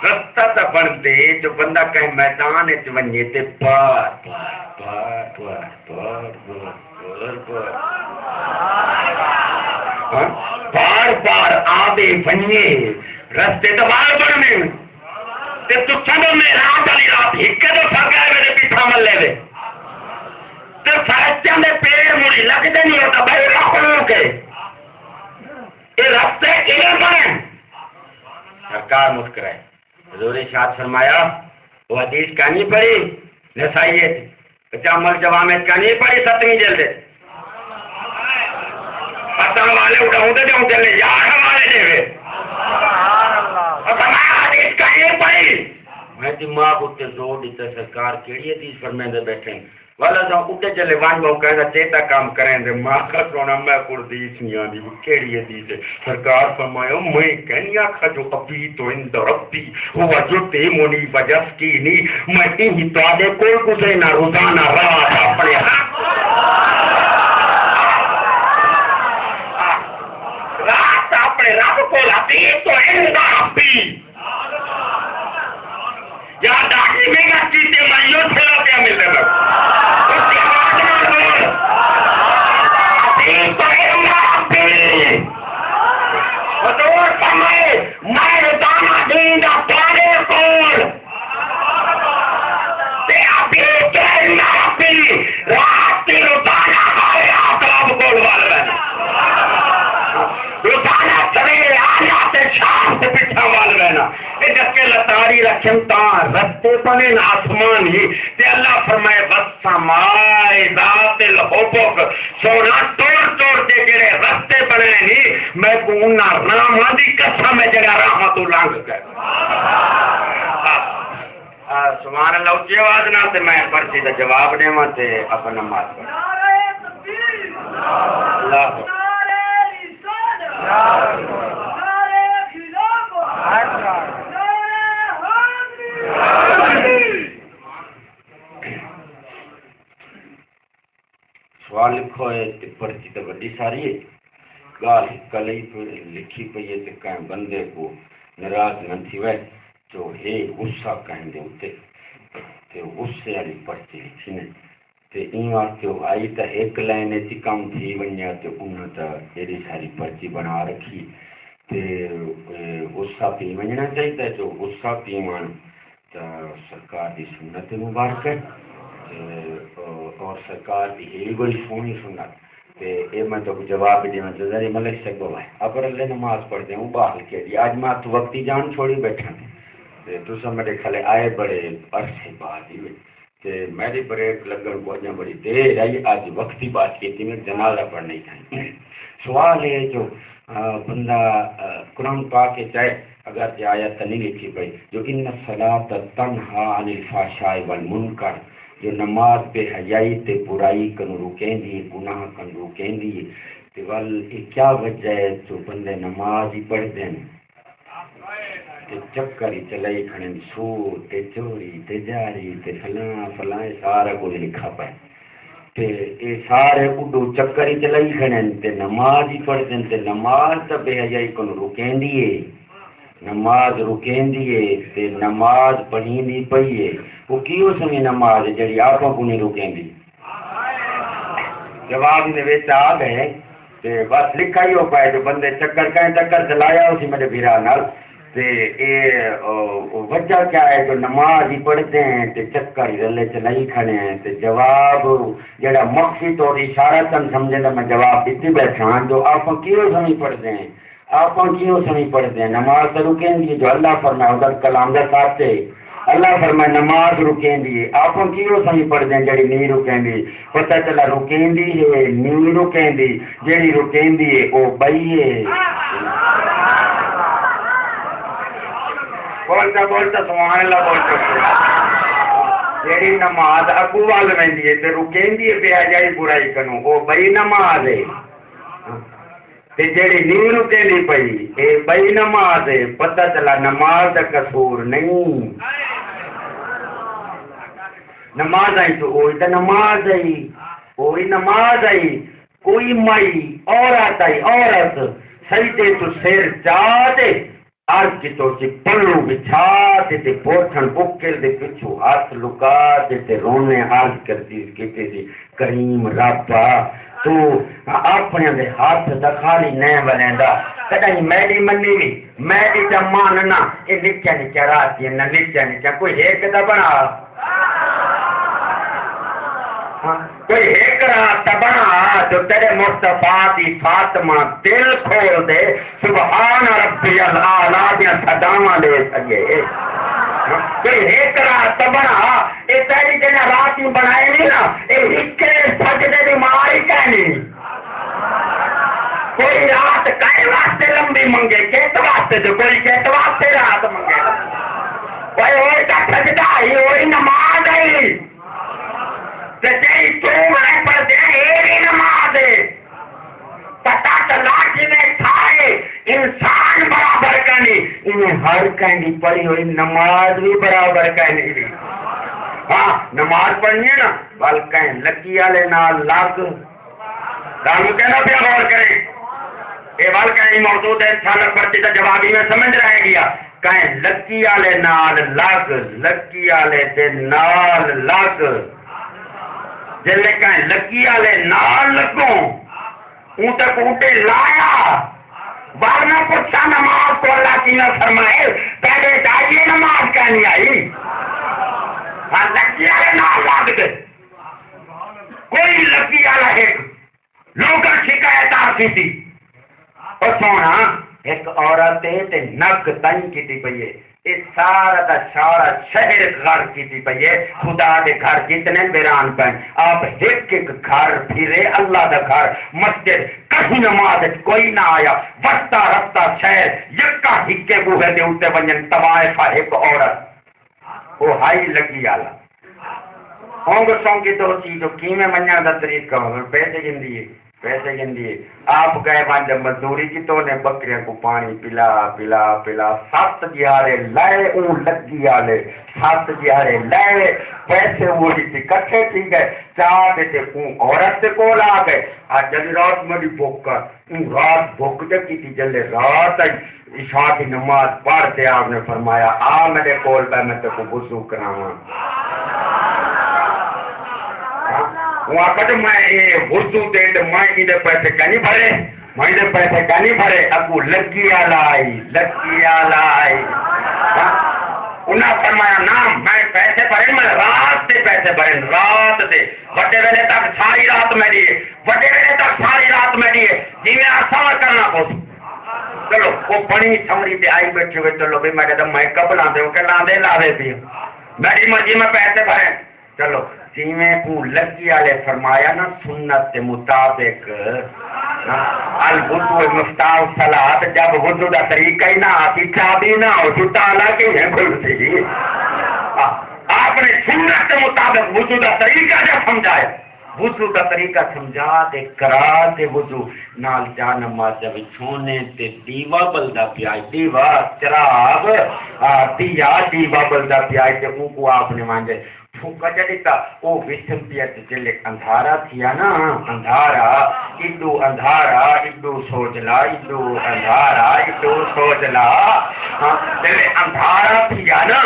رستہ تو بنتے جو بندہ کہیں میدان ونجے تے پار پار پار پار پار پار بار بار آدھے ونجے رستے تو بار بڑھنے تے تو چلو میں رات والی رات ہکے تو پھر گئے میرے پیچھا ملے دے تے فرشتیاں دے پیر مڑی لگتے نہیں ہوتا بھائی رکھوں کے یہ رستے کیوں بنے. سرکار مسکرائے حضور ارشاد فرمایا وہ حدیث کا نہیں پڑھی نسائیت عمل جوامع کا نہیں پڑھی 7ویں جلد پتہ والے اٹھاؤں دے جاؤں چلے یار ہمارے دے حدیث کا نہیں پڑھی. میں دماغ اتنے زور دیتا سرکار کیڑی حدیث فرمائیں دے بیٹھیں والا جاؤں اٹھے چلے وان باؤں کہنا چیتا کام کریں دے ماں کا سونا میں قردیس نہیں آنی وہ کیڑی حدیث ہے. سرکار فرمایا میں کہنی آکھا جو ابھی تو اند ربی ہوا جو تے مونی وجس کی نہیں میں ہی تو آدھے کوئی گزرے نہ روزانہ رات اپنے رات اپنے رب کو لاتی تو اند ربی یا داخلی میں گا چیتے میں یوں تھیلا پیا مل رہا اس کی آواز میں بول ابھی تو اند ربی حضور فرمائے میں روزانہ دین دا پانے کول تے ابھی تو اند ربی رات کی روزانہ آئے آتاب کول والا روزانہ سویرے آیا تے شام سے پیچھا وال رہنا یہ جب کے لتاری رکھیں تا رستے بنے آسمان ہی تے اللہ فرمائے والسماء ذات الحبک سونا توڑ کے جڑے رستے بنے نہیں میں کو انہاں راہاں دی قسم ہے جڑا راہاں تو لنگ گئے. سبحان اللہ اچھی آواز نہ تے میں پرچی دا جواب دیواں تے اپنا نماز پڑھ. اللہ سوال لکھو ہے پرچی تو بڑی ساری ہے گال کل ہی لکھی پئی ہے کہیں بندے کو ناراض نہ تھی وے جو ہے غصہ کہیں دے ہوتے تے غصے والی پرچی لکھی نے تے این واسطے آئی تا ایک لائن تی کم تھی ونیا تے انہوں تا ایڈی ساری پرچی بنا رکھی تے غصہ پی ونجنا چاہیے جو غصہ پی ون تا سرکار دی سنت مبارک ہے اور سرکار کی یہ بڑی سونی سنت تے اے میں تو جواب دیواں جزری ملک سے کو ہے اگر اللہ نماز پڑھ دے ہوں باہر کے دی آج میں تو وقتی جان چھوڑی بیٹھا تے تو سب میرے کھلے آئے بڑے عرصے بعد ہی تے میری بریک لگن کو اجاں بڑی دیر آئی آج وقتی بات کی تھی میں جنازہ پڑھنے تھا. سوال ہے جو بندہ قرآن پاک کے چاہے اگر یہ آیت نہیں لکھی پئی جو ان الصلاۃ تنہا عن الفحشاء والمنکر جو نماز بے حیائی تے برائی کن روکیں دی گناہ کن روکیں دی تے ول کیا وجہ ہے جو بندے نماز ہی پڑھ دیں تے چکر ہی چلائی کھڑن سود تے چوری تے جاری تے فلاں فلاں سارا کچھ لکھا پائے تے اے سارے اڈو چکر ہی چلائی کھڑے تے نماز ہی پڑھتے تے نماز تے بے حیائی کو رکیندی ہے، نماز رکیندی ہے تے نماز پڑھیندی پئی ہے، وہ کیوں سمیں نماز جڑی آپا کو نہیں رکیندی؟ جواب نے وچ آ گئے تے بس لکھا ہی ہو پائے جو بندے چکر کہیں چکر چلایا اسی میرے بھیرا نال تے اے وجہ کیا ہے جو نماز ہی پڑھتے ہیں تے چکر ہی رلے چلائی کھڑے ہیں تے جواب جڑا مخفی طور اشارتاً سمجھے تو میں جواب دیتی بیٹھا ہوں جو آپ کیوں سمجھ پڑھتے ہیں، آپ کیوں سمجھ پڑھتے ہیں؟ نماز تو رکیں گی جو اللہ فرمائے ادھر کلام دے ساتھ سے اللہ فرمائے نماز رکیں دی، آپ کیوں سمجھ پڑھتے ہیں جڑی نہیں رکیں دی؟ پتہ چلا رکیں دی ہے نہیں رکیں دی، جڑی رکیں دی ہے وہ بئی ہے۔ بولتا سبحان اللہ بولتا جیڑی نماز اگو وال ویندی ہے تے رکیندی ہے بے حیائی برائی کنوں وہ بئی نماز ہے، تے جیڑی نہیں رکیندی پئی اے بئی نماز ہے۔ پتہ چلا نماز دا قصور نہیں، نماز آئی تو وہی تو نماز آئی، وہی نماز آئی۔ کوئی مائی عورت آئی عورت سجدے تو سر چاہتے عرض کی تو چی پلو بچھا تے پوٹھن بکل دے پچھو ہاتھ لکا تے رونے عرض کرتی کہتے تھی کریم ربا تو اپنے دے ہاتھ دکھالی نہیں بنیندا کدیں میڈی منی بھی میڈی جا ماننا یہ نکیا نکیا راتی نہ نکیا نکیا کوئی ایک دا بنا کوئی ایک رات بنا جو تیرے مصطفیٰ دی فاطمہ دل کھول دے سبحان ربی العالیٰ دیا صداواں دے سکے۔ کوئی ایک رات بنا اے تیری جنہ رات میں بنائے نہیں نا اے ہکے سجدے دی ماری کہنی۔ کوئی رات کئی واسطے لمبی منگے کیت واسطے جو کوئی کیت واسطے رات منگے کوئی ہوئی تا سجدہ ہی ہوئی نماز ہی جی تو میں پڑھتے ہیں ایری نماز ہے پتہ چلا جنہیں کھائے انسان برابر کرنی انہیں ہر کہیں پڑھی ہوئی نماز بھی برابر کرنی بھی ہاں نماز پڑھنی ہے نا بلکہ لکی والے نال لگ رام کہنا پہ غور کریں یہ بلکہ موجود ہے انسان پرتی کا جواب ہی میں سمجھ رہے گیا کہیں لکی والے نال لگ لکی والے دے نال لگ جلے کہیں لکی آلے نال لگوں اون تک اوٹے لایا ورنہ پچھا نماز کو اللہ کی نہ فرمائے پہلے دائیے نماز کہنی آئی ہاں لکی آلے نال لگ دے کوئی لکی آلہ ایک لوگا شکایت آتی تھی اور سونا ایک عورت تے نک تنگ کی تھی پئیے اس سارا دا سارا شہر گھر کی پئیے خدا دے گھر جتنے بیران پہ آپ ایک ایک گھر پھرے اللہ دا گھر مسجد کہیں نماز کوئی نہ آیا وستا رفتہ شہر یکا ہکے بوہے دے اٹھتے بنجن طوائفہ ایک عورت وہ ہائی لگی آلا ہونگ سونگی تو چیزوں کیمیں منیا دا طریقہ پیسے گندیے پیسے گندیے آپ گئے بانج مزدوری کی تو نے بکریاں کو پانی پلا پلا پلا 7 جہارے لائے اون لگی آلے 7 جہارے لائے پیسے وہی تھی کٹھے تھی گئے چاہ دیتے اون عورت سے کول آ گئے آج جلی رات میں بھی بھوکا اون رات بھوک دے کی تھی جلے رات عشاء کی نماز پڑھتے آپ نے فرمایا آ میرے کول پہ میں تے کو وضو کراواں وہاں کہتے میں یہ وضو دے دے میں ادھر پیسے کہیں بھرے میں ادھر پیسے کہیں بھرے ابو لگی آلائی انہاں فرمایا نا میں پیسے بھرے میں رات سے پیسے بھرے رات سے بڑے ویلے تک ساری رات میں دیئے بڑے ویلے تک ساری رات میں دیئے جی میں آسان کرنا پوچھ چلو وہ بڑی سمری پہ آئی بیٹھے ہوئے چلو بھی میں کہتا میں کب لاندے ہوں کہ لاندے لاوے بھی میری مرضی میں پیسے بھرے چلو جیویں کو لگی آلے فرمایا نا سنت مطابق الوضو مفتاح الصلاۃ جب وضو دا طریقہ ہی نہ آتی چابی نہ ہو تو تالا کی ہے کھلتی آپ نے سنت مطابق وضو دا طریقہ جب سمجھایا وضو دا طریقہ سمجھا تے کرا تے وضو نال جا نماز جب چھونے تے دیوا بلدا پیائی دیوا چراغ دیا دیوا بلدا پیائی تے ان کو آپ نے مانجے چھوکا جڑیتا او وسم پیت جلے اندھارا تھیا نا اندھارا ایڈو سوچ لا ایڈو اندھارا ایڈو سوچ لا ہاں جلے اندھارا تھیا نا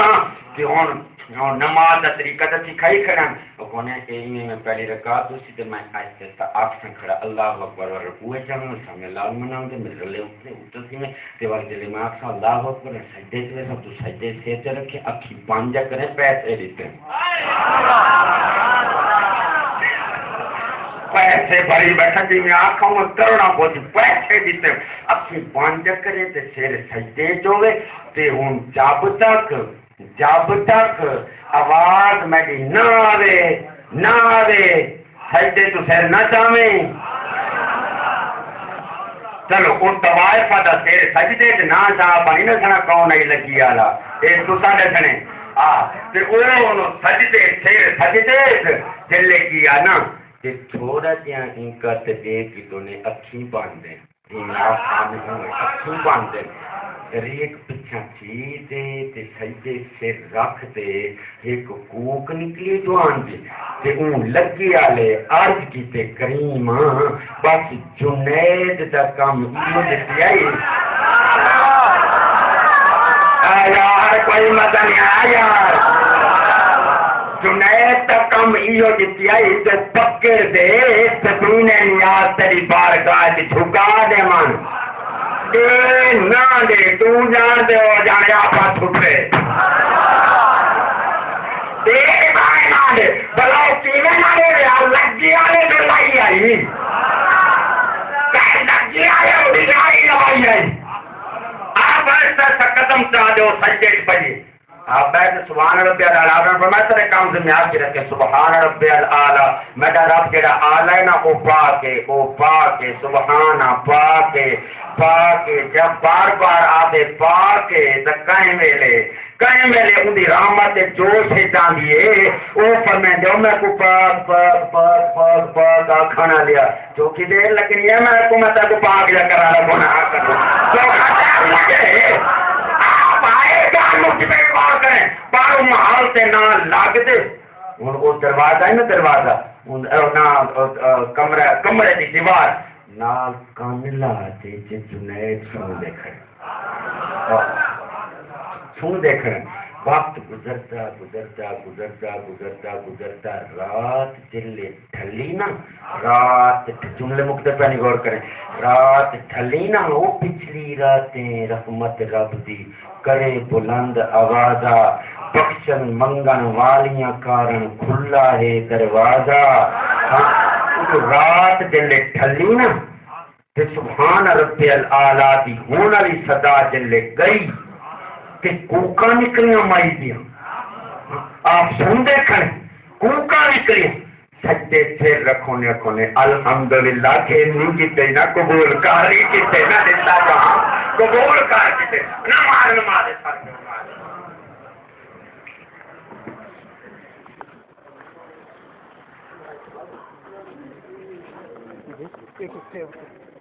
کہ ہن نماز کا طریقہ تو سکھائی کھڑا کونے کہ میں پہلی رکعت دوسری تے میں آہستہ آنکھیں کھڑا اللہ اکبر اور رکوع چاہوں سامنے اللہ مناؤں تے میرے لے اوپر سی میں تے وقت جلے میں آکھاں اللہ اکبر سجدے تے سب تو سجدے سے تے رکھے اکھی پانجا کرے پیسے دیتے پیسے بھری بیٹھا جی میں آنکھوں میں کروڑا پہنچ پیسے دیتے اکھی پانجا کرے تے سیر سجدے چوے تے ہن جب تک آواز میری نہ آوے سجدے تو سیر نہ چاہیں چلو ان طوائفہ دا سیر سجدے تے نہ چاہ پانی نہ سنا کون نہیں لگی آلا اے تو ساڑے سنے تے انہوں سجدے جلے کیا نا تے تھوڑا جہاں انکت دے کی تو نے اکھی باندھے اکھی باندھے ریک پچھا چیزے تے سجدے سے رکھ دے ایک کوک نکلی جوان دے تے اون لگی آلے عرض کی تے کریم بس جنید دا کام ایو دیتی آئی یار کوئی مزہ نہیں آیا یار جنید دا کام ایو دیتی آئی تے پکر دے سبینے نیاز تیری بارگاہ تے جھکا دے من نہ دے تو جان دے ہو جانے آپا چھپے دے بھائی نہ دے بلاؤ کیوے نہ دے رہا لگی آلے جو لائی آئی کہیں لگی آلے اڑی لائی آئی آپ ایسا سا قدم چاہ دے ہو سجدے پڑی آپ بیٹھے سبحان ربی العالی فرمائے سارے کام سے میں آپ کی رکھے سبحان ربی العالی میرا رب جڑا اعلی ہے نا او پاکے سبحان پاکے جب بار بار آدھے پاکے تو کہیں ویلے ان دی رحمت جوش ہے جاندیے او فرمائے جو میں کو پاک آکھانا لیا جو کی دیر لگنی ہے میں کو مطلب کو پاک جا کرا رہا گناہ کروں جو کھاتا لگے آپ آئے جان مجھے بار کریں بارو محال سے نہ لگ دے وہ دروازہ ہے نا دروازہ کمرے کی دیوار نال کان لاتے جنید سن دیکھنے وقت گزرتا رات جلے ڈھلی نا رات جملے مکتے پہ نہیں غور کریں رات ڈھلی نا وہ پچھلی راتیں رحمت رب دی کرے بلند آوازہ بخشن منگن والیاں کارن کھلا ہے دروازہ رات جلے ڈھلی نا تے سبحان ربی العالی دی ہون والی صدا جلے گئی کہ کوکا نکلیاں مائی دیاں آپ سن دیکھیں کوکا نکلیاں سجدے پھر رکھونے الحمدللہ کہ نہیں کیتے نا قبول کاری کیتے نا دیتا جہاں قبول کار کیتے نماز ایک